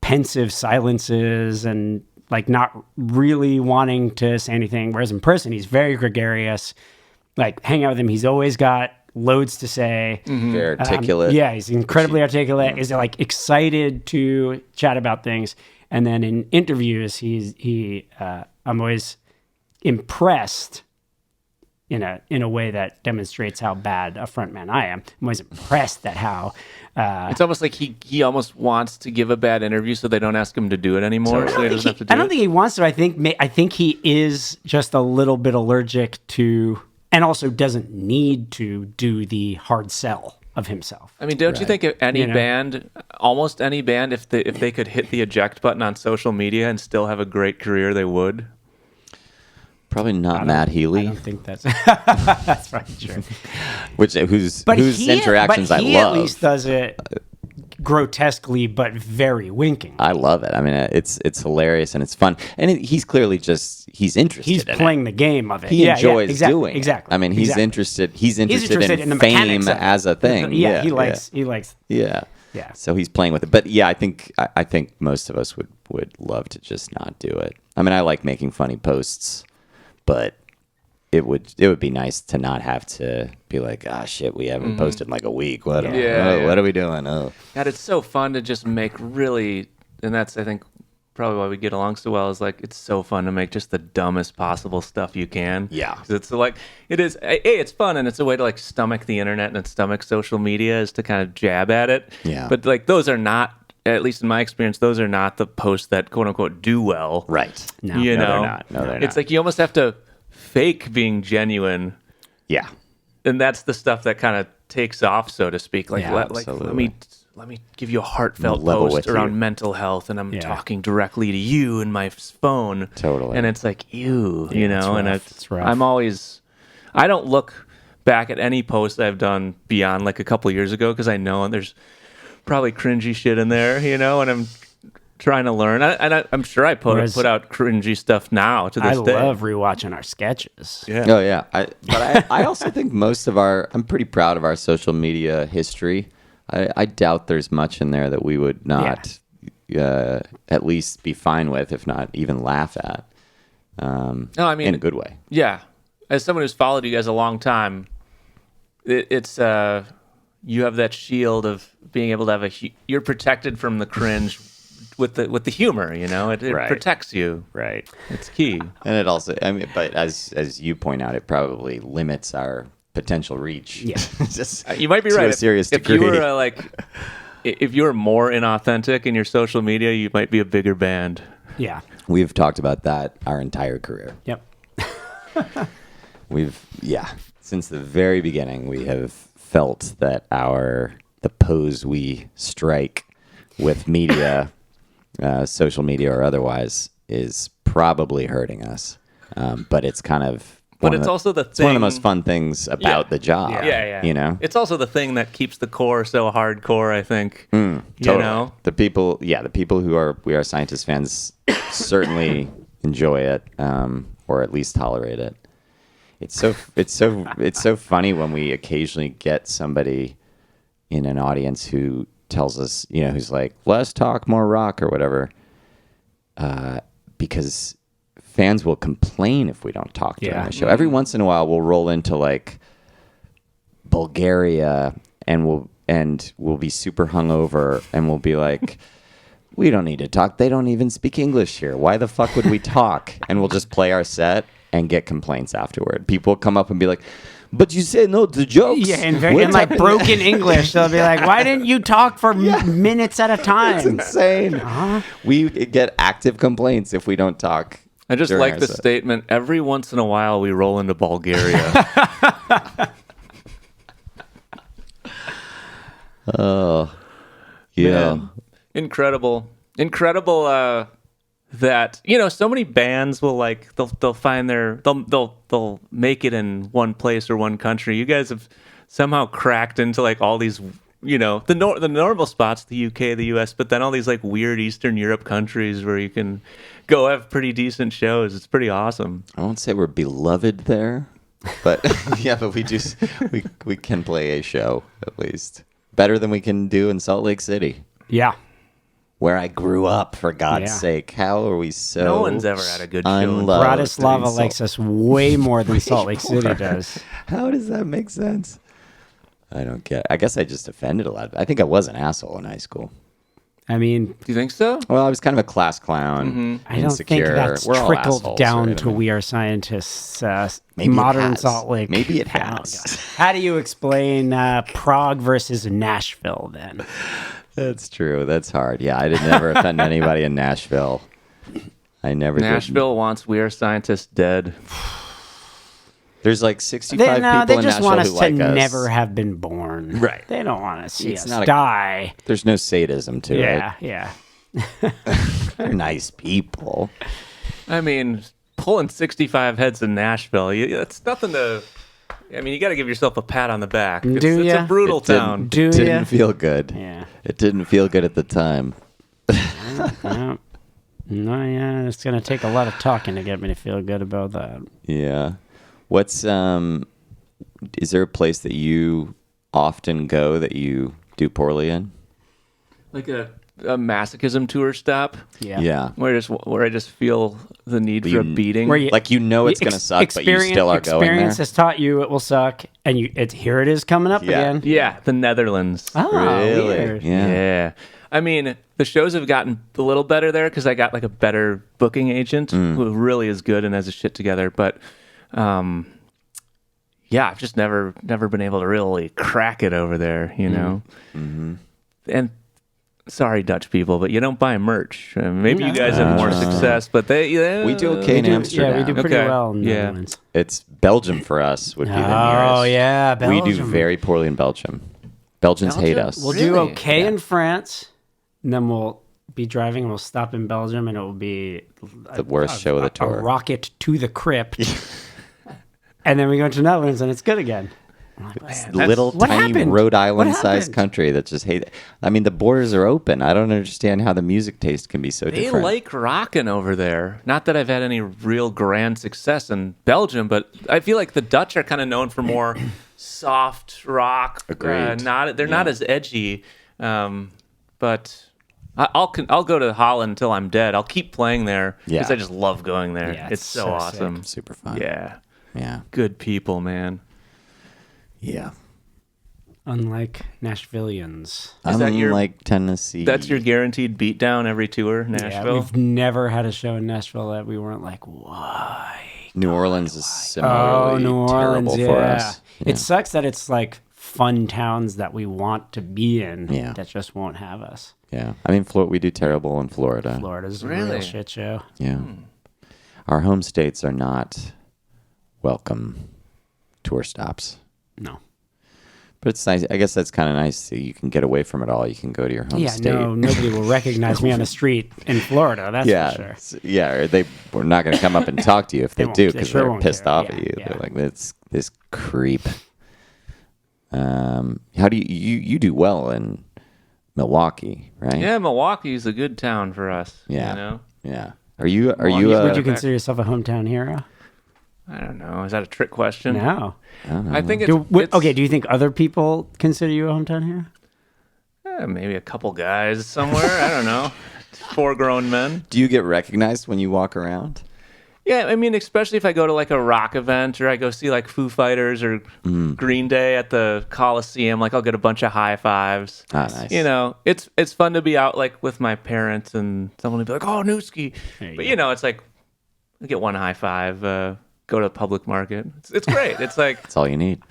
pensive silences and like not really wanting to say anything. Whereas in person, he's very gregarious. Like hang out with him, he's always got loads to say. Very articulate. Yeah, he's incredibly articulate. Is like excited to chat about things. And then in interviews, I'm always impressed in a way that demonstrates how bad a frontman I am. I'm always impressed at how it's almost like he almost wants to give a bad interview so they don't ask him to do it anymore. So he doesn't have to do I don't think he wants to. I think he is just a little bit allergic to, and also doesn't need to do the hard sell of himself. I mean, don't you think if any band, almost any band, if they could hit the eject button on social media and still have a great career, they would? Probably not Matt Healy. I don't think that's that's probably true. whose interactions I love. He at least does it grotesquely, but very winking. I love it. I mean, it's hilarious and it's fun, and he's clearly he's interested. He's in playing it. the game of it. He enjoys doing exactly. it. I mean, he's interested. He's interested in the fame mechanics of it. as a thing. Yeah, he likes. Yeah. Yeah. So he's playing with it. But yeah, I think most of us would love to just not do it. I mean, I like making funny posts, but it would be nice to not have to be like, shit, we haven't posted in like a week. What are we doing? Oh. God, it's so fun to just make really, and that's, I think, probably why we get along so well, is like, it's so fun to make just the dumbest possible stuff you can. Yeah. 'Cause it's like, it is, it's fun, and it's a way to like stomach the internet and stomach social media, is to kind of jab at it. Yeah. But like, those are not, at least in my experience, those are not the posts that quote unquote do well. Right. No. You know? They're not. No, they're not. It's like you almost have to fake being genuine. Yeah. And that's the stuff that kind of takes off, so to speak. Like, Yeah, let me give you a heartfelt Level post with around you. mental health, and I'm talking directly to you in my phone. Totally. And it's like, you know, and it's rough. I don't look back at any post I've done beyond like a couple years ago, because I know there's probably cringy shit in there, you know, and I'm trying to learn. I'm sure I put out cringy stuff now to this day. I love rewatching our sketches. Yeah. Oh yeah. I also think I'm pretty proud of our social media history. I doubt there's much in there that we would not at least be fine with, if not even laugh at. No, I mean, in a good way. Yeah. As someone who's followed you guys a long time, it's you have that shield of being able to have you're protected from the cringe with the humor, you know. It protects you. Right. It's key. And it also, I mean, but as you point out, it probably limits our potential reach. Yeah. Just You might be to right. a serious if degree. you were if you were more inauthentic in your social media, you might be a bigger band. Yeah. We've talked about that our entire career. Yep. Since the very beginning, we have felt that the pose we strike with media, social media or otherwise, is probably hurting us. But it's kind of, also the thing. It's one of the most fun things about the job. Yeah. You know, It's also the thing that keeps the core so hardcore, I think. totally. You know, the people who We Are Scientists fans certainly enjoy it, or at least tolerate it. It's so funny when we occasionally get somebody in an audience who tells us, you know, who's like, less talk, more rock, or whatever, because fans will complain if we don't talk during the show. Every once in a while, we'll roll into like Bulgaria, and we'll be super hungover, and we'll be like, we don't need to talk. They don't even speak English here. Why the fuck would we talk? And we'll just play our set and get complaints afterward. People will come up and be like, but you said no to jokes. Yeah, in like broken English. They'll be like, why didn't you talk for minutes at a time? It's insane. We get active complaints if we don't talk. I just like the statement, every once in a while we roll into Bulgaria. Oh, yeah. Man, incredible that, you know, so many bands will like they'll find they'll make it in one place or one country. You guys have somehow cracked into like all these the normal spots, the UK, the US, but then all these like weird Eastern Europe countries where you can go have pretty decent shows. It's pretty awesome. I won't say we're beloved there, but yeah, but we can play a show at least better than we can do in Salt Lake City, Yeah. where I grew up. For God's Yeah. sake, how are we so? No one's ever had a good show. unloved Bratislava in likes Salt- us way more than Salt Lake City does. How does that make sense? I don't get. I guess I just offended a lot. I think I was an asshole in high school. I mean, Do you think so? Well, I was kind of a class clown, Mm-hmm. I don't insecure. think that's We're all trickled assholes, down right? to We Are Scientists, Maybe it modern has. Salt Lake. Maybe it Oh, has. God. How do you explain Prague versus Nashville then? That's true. That's hard. Yeah, I did never offend anybody in Nashville. I never did. Nashville wants We Are Scientists dead. There's like 65 They people in just Nashville want who us to like us. never have been born. Right. They don't want to see It's us not a- die. There's no sadism to Yeah, it. yeah. They're nice people. I mean, pulling 65 heads in Nashville, it's nothing to. I mean, you got to give yourself a pat on the back. It's Do a ya? brutal It didn't- town. Do Didn't ya? feel good. Yeah. It didn't feel good at the time. No, yeah, it's going to take a lot of talking to get me to feel good about that. Yeah. What's is there a place that you often go that you do poorly in? Like a masochism tour stop Yeah. where I just feel the need for a beating. Where you- Like you know it's You- going to suck, but you still are going there. Experience has taught you it will suck, and here it is coming up Yeah. again. Yeah, the Netherlands. Oh, Really? weird. Yeah. Yeah. I mean, the shows have gotten a little better there because I got like a better booking agent who really is good and has his shit together. But yeah, I've just never been able to really crack it over there, you know? Mm-hmm. And sorry, Dutch people, but you don't buy merch. Maybe you guys have more success, but We do okay in Amsterdam. Yeah, we do pretty Okay. well in the Yeah. Netherlands. It's Belgium for us would be the nearest. Oh, yeah, We do Belgium. very poorly in Belgium. Belgians hate Belgium? us. We'll do Really? okay Yeah. in France, and then we'll be driving and we'll stop in Belgium, and it will be The worst show of the tour. a rocket to the crypt. And then we go to the Netherlands, and it's good again. Little What tiny happened? Rhode What Island-sized happened? country that just hate it. I mean, the borders are open. I don't understand how the music taste can be so they different. like rocking over there. Not that I've had any real grand success in Belgium, but I feel like the Dutch are kind of known for more soft rock. Agreed. They're not as edgy. But I'll go to Holland until I'm dead. I'll keep playing there because Yeah. I just love going there. Yeah, it's it's so so awesome. Super fun. Yeah, Yeah. good people, man. Yeah. Unlike Nashvillians. Is that your- Unlike Tennessee. That's your guaranteed beatdown every tour, Yeah, Nashville. we've never had a show in Nashville that we weren't like, why? New Orleans is similarly terrible for us. Yeah. It sucks that it's like fun towns that we want to be in Yeah. that just won't have us. Yeah. I mean, we do terrible in Florida. Florida's a Really? real shit show. Yeah. Our home states are not welcome tour stops. No. But it's nice. I guess that's kind of nice. So you can get away from it all. You can go to your home Yeah, state. no, nobody will recognize me on the street in Florida. That's yeah, for sure. yeah. Or we're not going to come up and talk to you if they won't. do They because sure they're won't pissed care. off Yeah, at you. yeah. They're like, "That's this creep." How do you do well in Milwaukee, right? Yeah, Milwaukee's a good town for us. Yeah. You know? Yeah. Are you? Would you consider yourself a hometown hero? I don't know. Is that a trick question? No. I think it's, Okay, do you think other people consider you a hometown hero? maybe a couple guys somewhere. I don't know. 4 grown men. Do you get recognized when you walk around? Yeah, I mean, especially if I go to like a rock event or I go see like Foo Fighters or Green Day at the Coliseum, like I'll get a bunch of high fives. Ah, nice. You know, it's fun to be out like with my parents and someone will be like, "Oh, Newski," but you know, it's like I get one high five. Go to the public market. It's great. It's like That's all you need.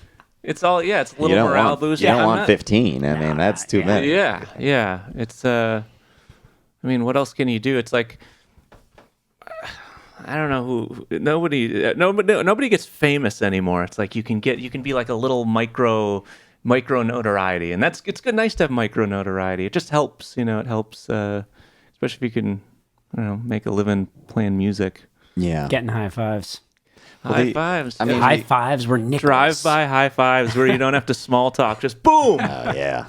it's all it's a You little don't morale want. boost. You don't I'm want not- 15. I mean, that's too many. Yeah. It's I mean, what else can you do? It's like I don't know who nobody gets famous anymore. It's like you can be like a little micro notoriety, and it's good, nice to have micro notoriety. It just helps, you know. It helps, especially if you can, I don't know, make a living playing music. Yeah. Getting high fives. High fives. I mean, High fives were nickels. drive by high fives where you don't have to small talk. Just boom. Oh yeah.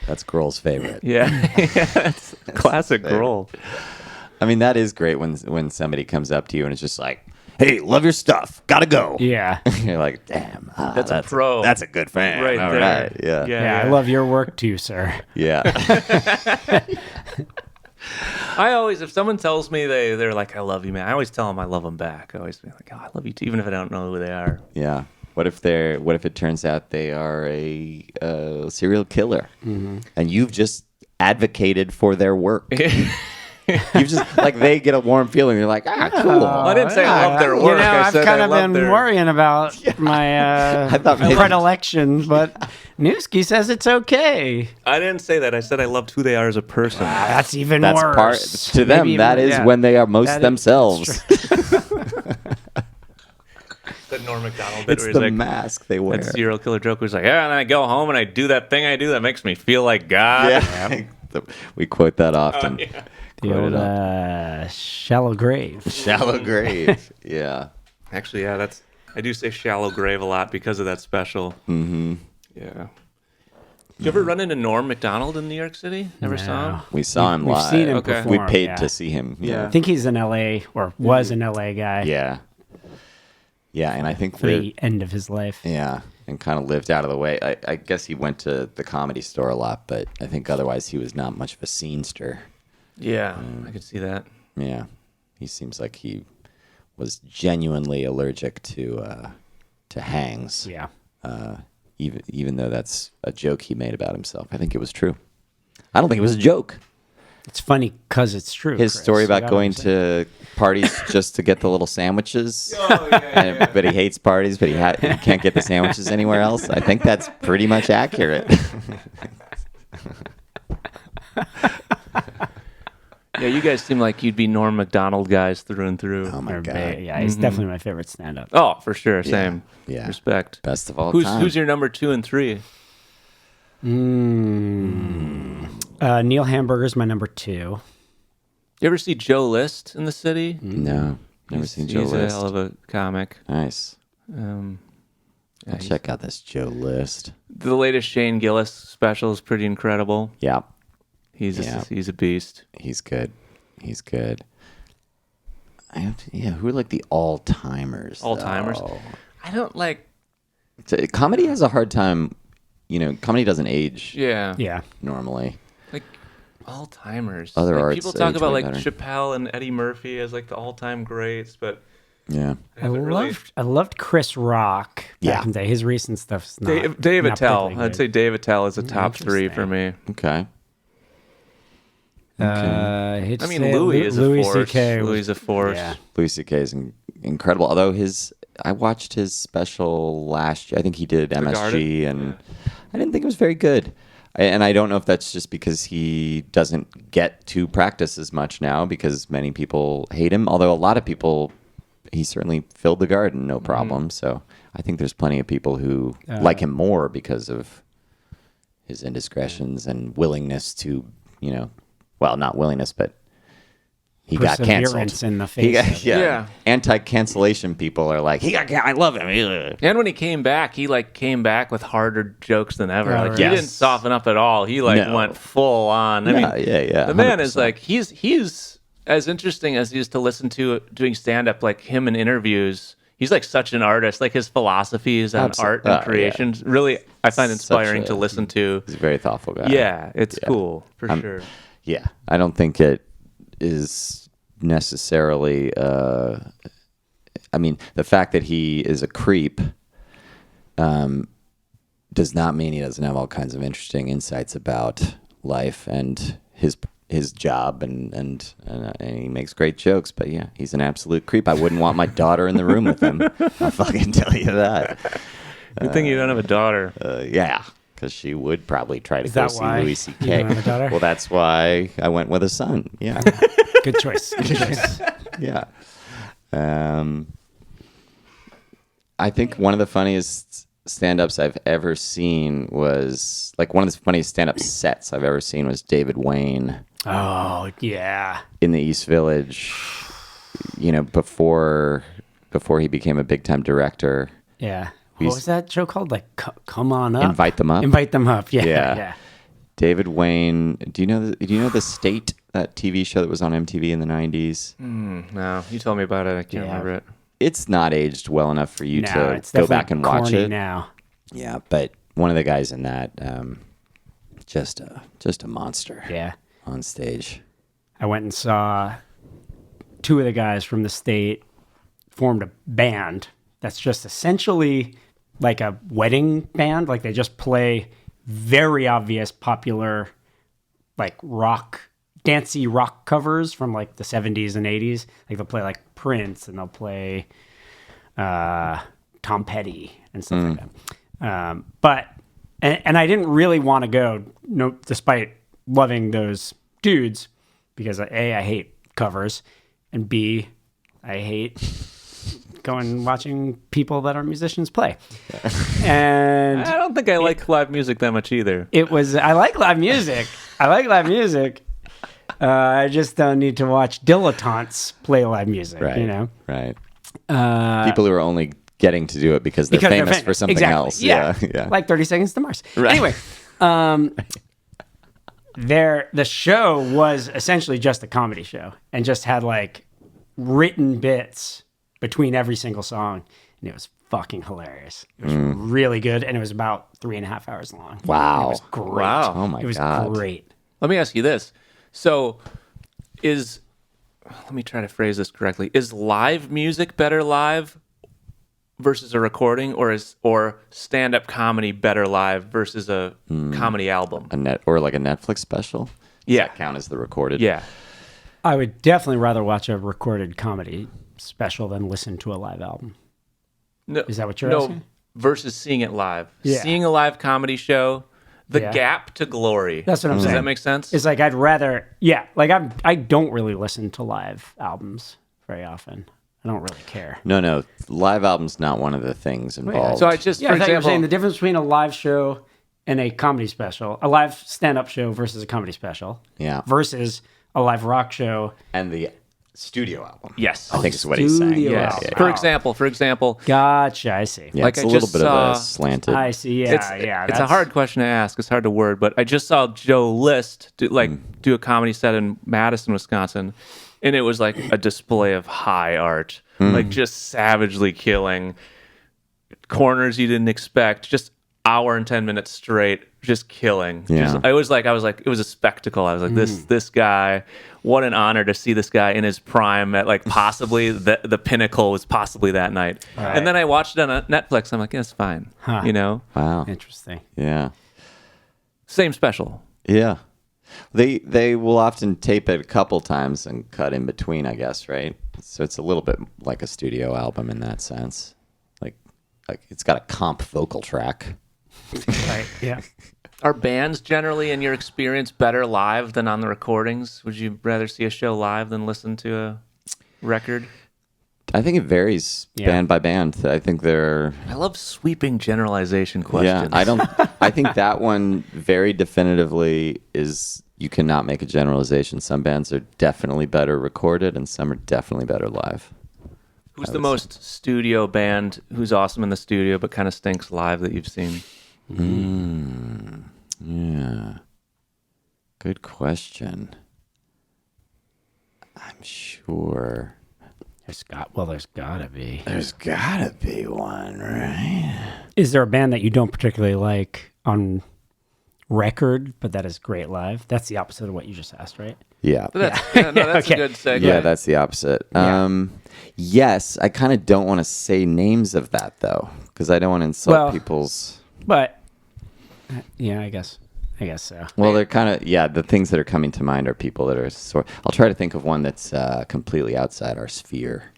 That's Grohl's favorite. Yeah, that's classic Grohl. I mean, that is great when somebody comes up to you and it's just like, "Hey, love your stuff. Gotta go." Yeah. You're like, "Damn, That's a pro. That's a good fan." Right All there. right. Yeah. Yeah, I love your work too, sir. Yeah. I always, if someone tells me they're like, "I love you, man," I always tell them I love them back. I always be like, "Oh, I love you too," even if I don't know who they are. Yeah. What if it turns out they are a serial killer, and you've just advocated for their work? You've just like they get a warm feeling. They're like, "Ah, cool." Well, I didn't say I love their work. You know, I I've said kind I of love been their... worrying about my I thought maybe- predilections, but Newski says it's okay. I didn't say that. I said I loved who they are as a person. That's even That's worse. part to them. Maybe That even- is yeah. when they are most That is- themselves. That Norm Macdonald bit It's where the he's like, mask they wear. that serial killer joke was like, "Yeah, and I go home and I do that thing I do that makes me feel like God." Yeah. We quote that often. Yeah. The Quote old it shallow grave. Shallow grave. Yeah. Actually, yeah, I do say shallow grave a lot because of that special. Mm-hmm. Yeah. Did you ever run into Norm Macdonald in New York City? Never saw him? We saw him We've live. seen him Okay. We perform, paid yeah. to see him. I Yeah. think he's an LA or was an LA guy Yeah. Yeah, and I think for the end of his life. yeah, and kind of lived out of the way. I guess he went to the Comedy Store a lot, but I think otherwise he was not much of a scenester. Yeah, I could see that. Yeah, he seems like he was genuinely allergic to hangs. Yeah. Even though that's a joke he made about himself. I think it was true. I don't think it was a joke. It's funny because it's true. His Chris. story You about gotta going understand. to parties just to get the little sandwiches. Oh, yeah. But he hates parties, but he can't get the sandwiches anywhere else. I think that's pretty much accurate. Yeah, you guys seem like you'd be Norm Macdonald guys through and through. Oh my Or god! Bay- Yeah, he's definitely my favorite stand-up. Oh, for sure. Same. Yeah. Respect. Best of all Who's time. who's your number 2 and 3? Neil Hamburger's my number 2. You ever see Joe List in the city? No, never seen Joe He's List. a hell of a comic. Nice. Yeah, I'll check out this Joe List. the latest Shane Gillis special is pretty incredible. Yeah, He's Yeah. he's a beast. he's good. He's good. Who are like the all-timers? All-timers? though? I don't like. Comedy has a hard time. Comedy doesn't age Yeah. Yeah. normally. Like all timers. Other like, arts people talk age about way like better. Chappelle and Eddie Murphy as like the all-time greats, but Yeah. I loved Chris Rock back Yeah. in the day. His recent stuff's not Dave not Attell. particularly I'd say good. Dave Attell is a top 3 for me. Okay. I hate to I mean, say it, Louis is a Louis force. C.K. Louis is a force. Yeah. Louis C.K. is incredible. Although I watched his special last year. I think he did MSG, and I didn't think it was very good. And I don't know if that's just because he doesn't get to practice as much now because many people hate him. Although a lot of people, he certainly filled the garden, no problem. So I think there's plenty of people who like him more because of his indiscretions and willingness to, well, not willingness, but he got canceled. Perseverance in the face of it. Yeah. Anti-cancellation people are like, I love him. And when he came back with harder jokes than ever. Oh, Like right. he Yes. didn't soften up at all. He No. went full on. I mean, yeah. the man is 100%. like he's as interesting as he is to listen to doing stand up. Like him in interviews, he's like such an artist. Like his philosophies on art and yeah. creation, really, I find inspiring Such to a- listen to. He's a very thoughtful guy. Yeah, it's cool for sure. Yeah, I don't think it is necessarily. I mean, the fact that he is a creep does not mean he doesn't have all kinds of interesting insights about life and his job, and he makes great jokes. But yeah, he's an absolute creep. I wouldn't want my daughter in the room with him. I'll fucking tell you that. Good thing you don't have a daughter. Yeah. Because she would probably try to Is go that see why Louis you C.K. don't have a daughter? Well, that's why I went with a son. Yeah, Good choice. Good choice. yeah. I think one of the funniest stand-ups I've ever seen was one of the funniest stand-up sets I've ever seen was David Wayne Oh, yeah. in the East Village. Before he became a big-time director. Yeah. We What was that show called? Like, come on up. Invite Them Up? Invite them up. Yeah. Yeah. Yeah. David Wayne. Do you know the State, that TV show that was on MTV in the 90s? No, you told me about it. I can't remember it. It's not aged well enough for you to it's go back and watch corny it. now. Yeah, but one of the guys in that, just a monster. Yeah. On stage. I went and saw two of the guys from the State formed a band that's just essentially like a wedding band. Like they just play very obvious popular like dancey rock covers from like the 70s and 80s. Like they'll play like Prince and they'll play Tom Petty and stuff like that. But I didn't really want to go, despite loving those dudes, because A, I hate covers, and B, I hate watching people that are musicians play. And I don't think I like live music that much either. I like live music. I just don't need to watch dilettantes play live music, Right. you know? Right. People who are only getting to do it because they're famous for something Exactly. else. Yeah. Yeah. Like 30 Seconds to Mars. Right. Anyway, the show was essentially just a comedy show and just had like written bits between every single song. And it was fucking hilarious. It was really good. And it was about 3.5 hours long. Wow. It was great. Wow. Oh my It was God. great. Let me ask you this. So, let me try to phrase this correctly. Is live music better live versus a recording, or stand-up comedy better live versus a comedy album? Or like a Netflix special? Does Yeah. that count as the recorded? Yeah. I would definitely rather watch a recorded comedy special than listen to a live album. No, Is that what you're asking? Versus seeing it live. Yeah. Seeing a live comedy show, the Yeah. gap to glory. That's what I'm Does saying. that make sense? It's like I'd rather, I don't really listen to live albums very often. I don't really care. No. Live album's not one of the things involved. So I just, Yeah, for I thought you were example, saying the difference between a live show and a comedy special, a live stand-up show versus a comedy special, Yeah. versus a live rock show. And the studio album. yes. I think is what he's saying. Studio Yeah, album. yeah, yeah. For example, Gotcha, I see. Yeah, Like it's I a little just bit of saw- a slanted. I see, yeah, it's a hard question to ask. It's hard to word, but I just saw Joe List do a comedy set in Madison, Wisconsin, and it was like a display of high art, like just savagely killing corners you didn't expect, just hour and 10 minutes straight, just killing. Yeah. I was like, it was a spectacle. I was like, this guy, what an honor to see this guy in his prime at like possibly the pinnacle was possibly that night. Right. And then I watched it on Netflix. I'm like, yeah, it's fine. Huh. You know, Wow. Interesting. Yeah. same special. Yeah. They will often tape it a couple times and cut in between, I guess, right? So it's a little bit like a studio album in that sense. Like it's got a comp vocal track. Right, yeah. Are bands generally, in your experience, better live than on the recordings? Would you rather see a show live than listen to a record? I think it varies band by band. I think they're I love sweeping generalization questions. Yeah, I think that one very definitively is you cannot make a generalization. Some bands are definitely better recorded and some are definitely better live. Who's the most studio band who's awesome in the studio but kind of stinks live that you've seen? Yeah. Good question. I'm sure There's gotta be. there's gotta be one, right? Is there a band that you don't particularly like on record, but that is great live? That's the opposite of what you just asked, right? Yeah. That's Okay. a good segue. Yeah, that's the opposite. Yeah. Yes, I kind of don't want to say names of that though, because I don't want to insult people's. But yeah, I guess so. Well, they're kind of the things that are coming to mind are people that are I'll try to think of one that's completely outside our sphere.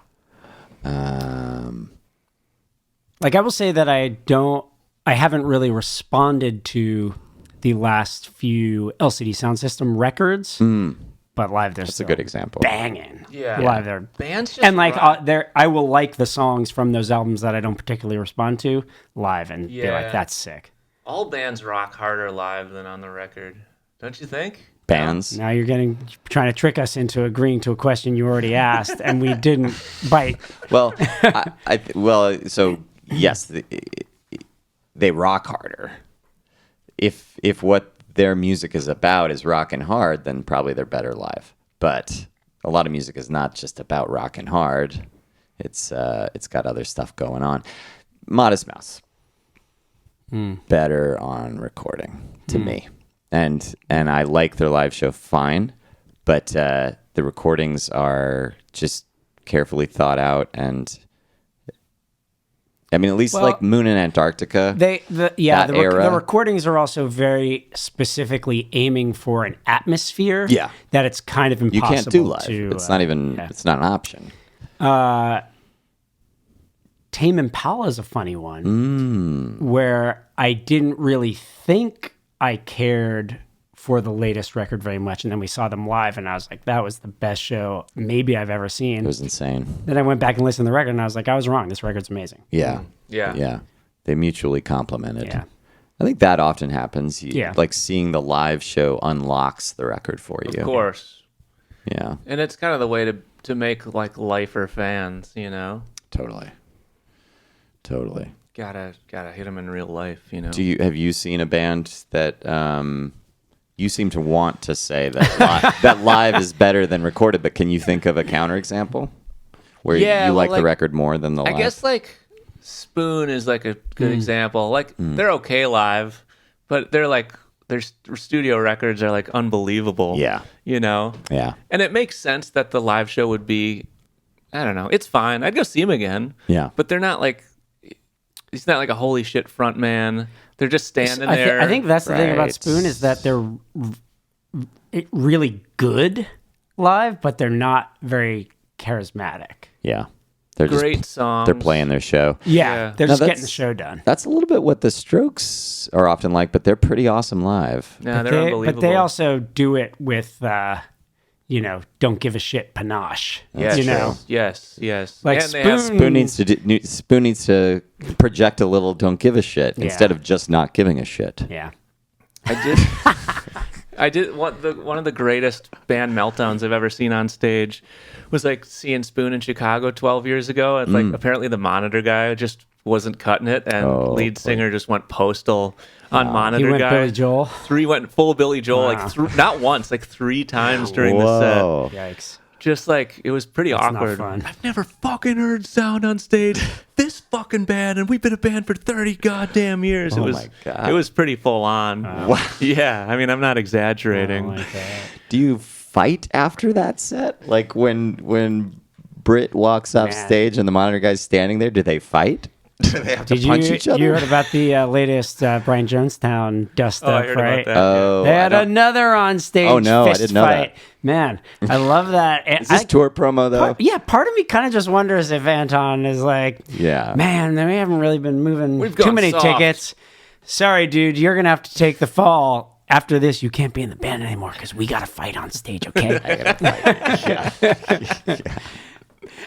Like I will say that I haven't really responded to the last few LCD Sound System records, but live they're That's a still good example. banging. Yeah. Live they're Bands just and like rock. I will like the songs from those albums that I don't particularly respond to live and be Yeah. like, that's sick. All bands rock harder live than on the record, don't you think? Bands. Now you're trying to trick us into agreeing to a question you already asked, and we didn't bite. Well, so yes, they rock harder. If what their music is about is rocking hard, then probably they're better live. But a lot of music is not just about rocking hard. It's got other stuff going on. Modest Mouse, better on recording to me, and I like their live show fine, but the recordings are just carefully thought out, and I mean, at least like Moon in Antarctica. The recordings are also very specifically aiming for an atmosphere. Yeah. That it's kind of impossible. You can't do live. To, it's not even. yeah. It's not an option. Tame Impala is a funny one, where I didn't really think I cared for the latest record very much, and then we saw them live, and I was like, that was the best show maybe I've ever seen. It was insane. Then I went back and listened to the record, and I was like, I was wrong. This record's amazing. Yeah. Yeah. They mutually complemented. Yeah. I think that often happens. Yeah. Like seeing the live show unlocks the record for you. Of course. Yeah. And it's kind of the way to make like lifer fans, you know. Totally. Gotta hit them in real life, you know. Have you seen a band that you seem to want to say that that live is better than recorded, but can you think of a counterexample where you like the record more than the live? I guess like Spoon is like a good example. Like they're okay live, but they're like their studio records are like unbelievable. Yeah. You know? Yeah. And it makes sense that the live show would be, I don't know, it's fine. I'd go see them again. Yeah. But they're not like, he's not like a holy shit front man. They're just standing there. I think that's the thing about Right. Spoon is that they're really good live, but they're not very charismatic. Yeah. They're Great songs. They're playing their show. Yeah, they're No, just getting that's- the show done. That's a little bit what the Strokes are often like, but they're pretty awesome live. Yeah, they're unbelievable. But they also do it with, don't give a shit panache. Yes, you know, yes. Like And they have- Spoon needs to project a little don't give a shit instead of just not giving a shit. yeah. I did one of the greatest band meltdowns I've ever seen on stage was like seeing Spoon in Chicago 12 years ago, and like apparently the monitor guy just wasn't cutting it, and lead singer just went postal on monitor He went guy. Billy Joel. Went full Billy Joel not once, like 3 times during the Whoa. Yikes. Just like it was pretty not awkward. fun. I've never fucking heard sound on stage this fucking bad, and we've been a band for 30 goddamn years. Oh it was my God. It was pretty full on. Yeah, I mean I'm not exaggerating. Oh my God. Do you fight after that set? Like when Brit walks off Man. stage and the monitor guy's standing there, do they fight? Do they have to Did punch you, each other? you heard about the latest Brian Jonestown dust I up, heard right? about that. Oh, They had I don't- another on stage Oh, no, I fist didn't know fight. that. Man, I love that. And Is this tour promo though? part of me kind of just wonders if Anton is like, Yeah. man, we haven't really been moving We've too gone many soft." tickets. Sorry, dude, you're gonna have to take the fall. After this, you can't be in the band anymore because we got to fight on stage, okay?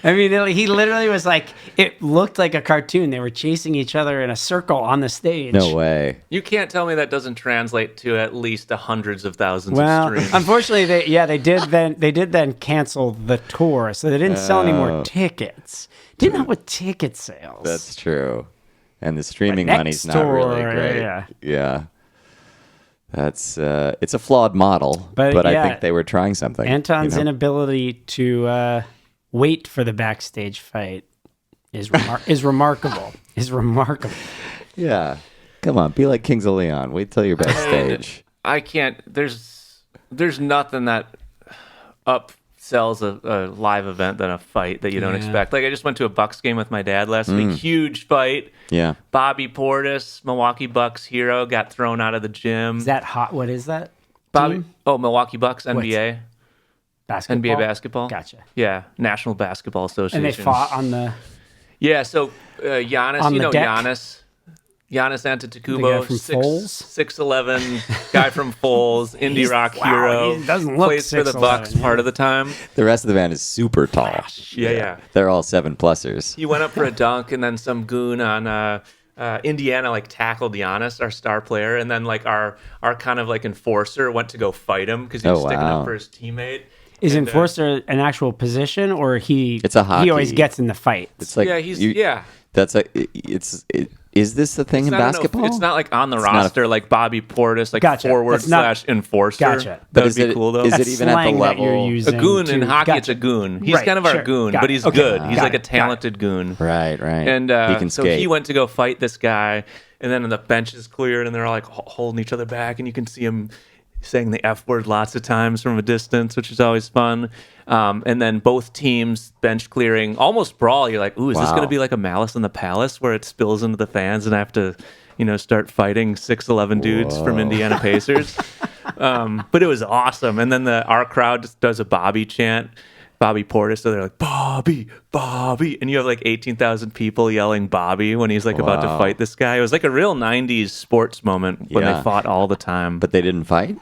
I mean, he literally was like, it looked like a cartoon. They were chasing each other in a circle on the stage. No way. You can't tell me that doesn't translate to at least hundreds of thousands Well, of streams. unfortunately, they did then cancel the tour, so they didn't sell any more tickets. Didn't help with ticket sales. That's true. And the streaming But money's next not really tour, great. yeah. That's it's a flawed model, But, but yeah, I think they were trying something. Anton's you know? inability to wait for the backstage fight is remarkable. Is remarkable. Yeah. Come on, be like Kings of Leon. Wait till you're backstage. I can't. There's nothing that upsells a live event than a fight that you don't expect. Like I just went to a Bucks game with my dad last week. Huge fight. Yeah. Bobby Portis, Milwaukee Bucks hero, got thrown out of the gym. Is that hot? What is that? Bobby? team? Oh, Milwaukee Bucks, NBA. Basketball. NBA basketball. Gotcha. Yeah, National Basketball Association. And they fought on the Yeah, so Giannis, On you the know deck? Giannis The guy Antetokounmpo, from Foles? 6'11", guy from Foles, indie rock wow, hero. he doesn't look plays for the 6'11", Bucks yeah. part of the time. The rest of the band is super tall. Yeah. They're all 7+ers. He went up for a dunk, and then some goon on Indiana like tackled Giannis, our star player, and then like our kind of like enforcer went to go fight him because he was Oh, sticking wow. up for his teammate. is And, enforcer an actual position or he? It's a He always hockey. gets in the fight. It's like yeah, he's you- yeah. That's Is this the thing in basketball? It's not like on the not roster like Bobby Portis, like Gotcha. forward That's not- / enforcer. Gotcha. That But would is be it- cool though. is it That's even at the slang that level- you're A using A goon in to- hockey, gotcha. it's a goon. He's Right, kind of our sure. goon, Got but it. he's Okay. good. He's Got like a it. Got it. talented goon. Right. And he can so skate. he went to go fight this guy, and then the bench is cleared, and they're all like holding each other back, and you can see him saying the F word lots of times from a distance, which is always fun. And then both teams bench clearing, almost brawl. You're like, ooh, is this Wow. going to be like a Malice in the Palace where it spills into the fans and I have to, start fighting 6'11" dudes from Indiana Pacers? But it was awesome. And then our crowd just does a Bobby chant. Bobby Portis, so they're like, Bobby, Bobby. And you have like 18,000 people yelling Bobby when he's like about to Wow. fight this guy. It was like a real 90s sports moment when Yeah. they fought all the time. But they didn't fight?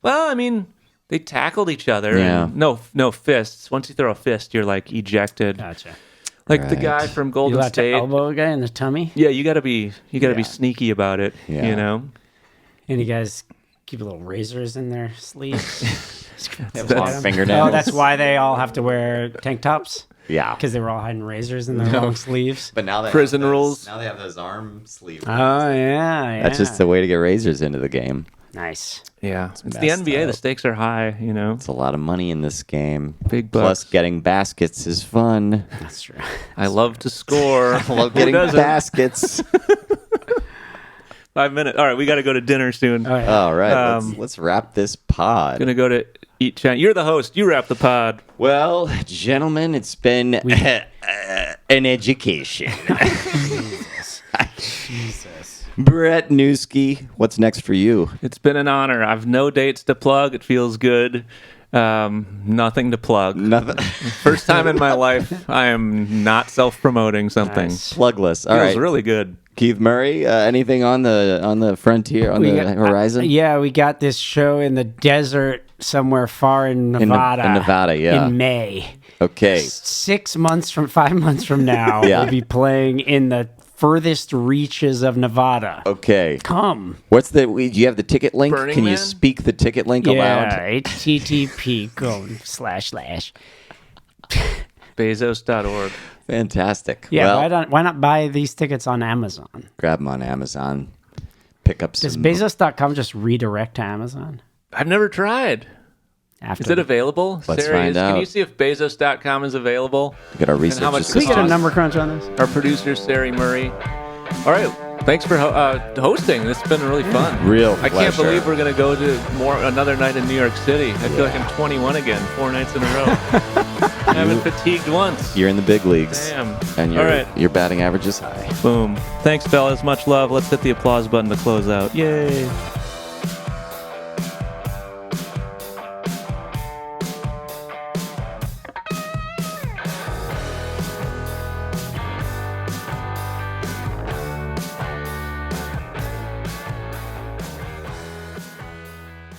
Well, I mean, they tackled each other. Yeah. And no fists. Once you throw a fist, you're like ejected. Gotcha. Like the Right. guy from You Golden allowed to State. elbow a guy in the tummy? Yeah, you gotta be Yeah. sneaky about it. Yeah. You know? And you guys keep little razors in their sleeves? They have long fingernails. Oh, that's why they all have to wear tank tops? Yeah. Because they were all hiding razors in their long sleeves? But now they Prison have those- rules. Now they have those arm sleeves. Oh, yeah. That's just the way to get razors into the game. Nice. Yeah. It's the messed NBA. up. The stakes are high, It's a lot of money in this game. Big Plus, bucks. getting baskets is fun. That's true. I love to score. I love Who getting doesn't? baskets. 5 minutes. All right, we got to go to dinner soon. Oh, yeah. All right, let's wrap this pod. Gonna go to eat China. You're the host. You wrap the pod. Well, gentlemen, it's been an education. Jesus. Brett Newski, what's next for you? It's been an honor. I've no dates to plug. It feels good. Nothing to plug. Nothing. First time in my life, I am not self-promoting something. Nice. Plugless. All Feels right. really good. Keith Murray, anything on the frontier, on the horizon? Yeah, we got this show in the desert somewhere far in Nevada. in Nevada, yeah. In May. Okay. 5 months from now, Yeah. we'll be playing in the furthest reaches of Nevada. Okay. Come. What's the? Do you have the ticket link? Burning Can you Man? speak the ticket link aloud? Yeah, http / Bezos.org. Fantastic. Yeah, well, why not buy these tickets on Amazon? grab them on Amazon. Pick up Does some. Bezos.com just redirect to Amazon? I've never tried. After Is it available? Let's Sarah, find Can out. you see if Bezos.com is available? Get our research how much Can we get a cost? number crunch on this? Our producer, Sari Murray. All right. Thanks for hosting. This has been really fun. Real I can't pleasure. believe we're going to go to another night in New York City. I feel like I'm 21 again, 4 nights in a row. I haven't fatigued once. You're in the big leagues. Damn. And All right. your batting average is high. Boom. Thanks, fellas. Much love. Let's hit the applause button to close out. Yay.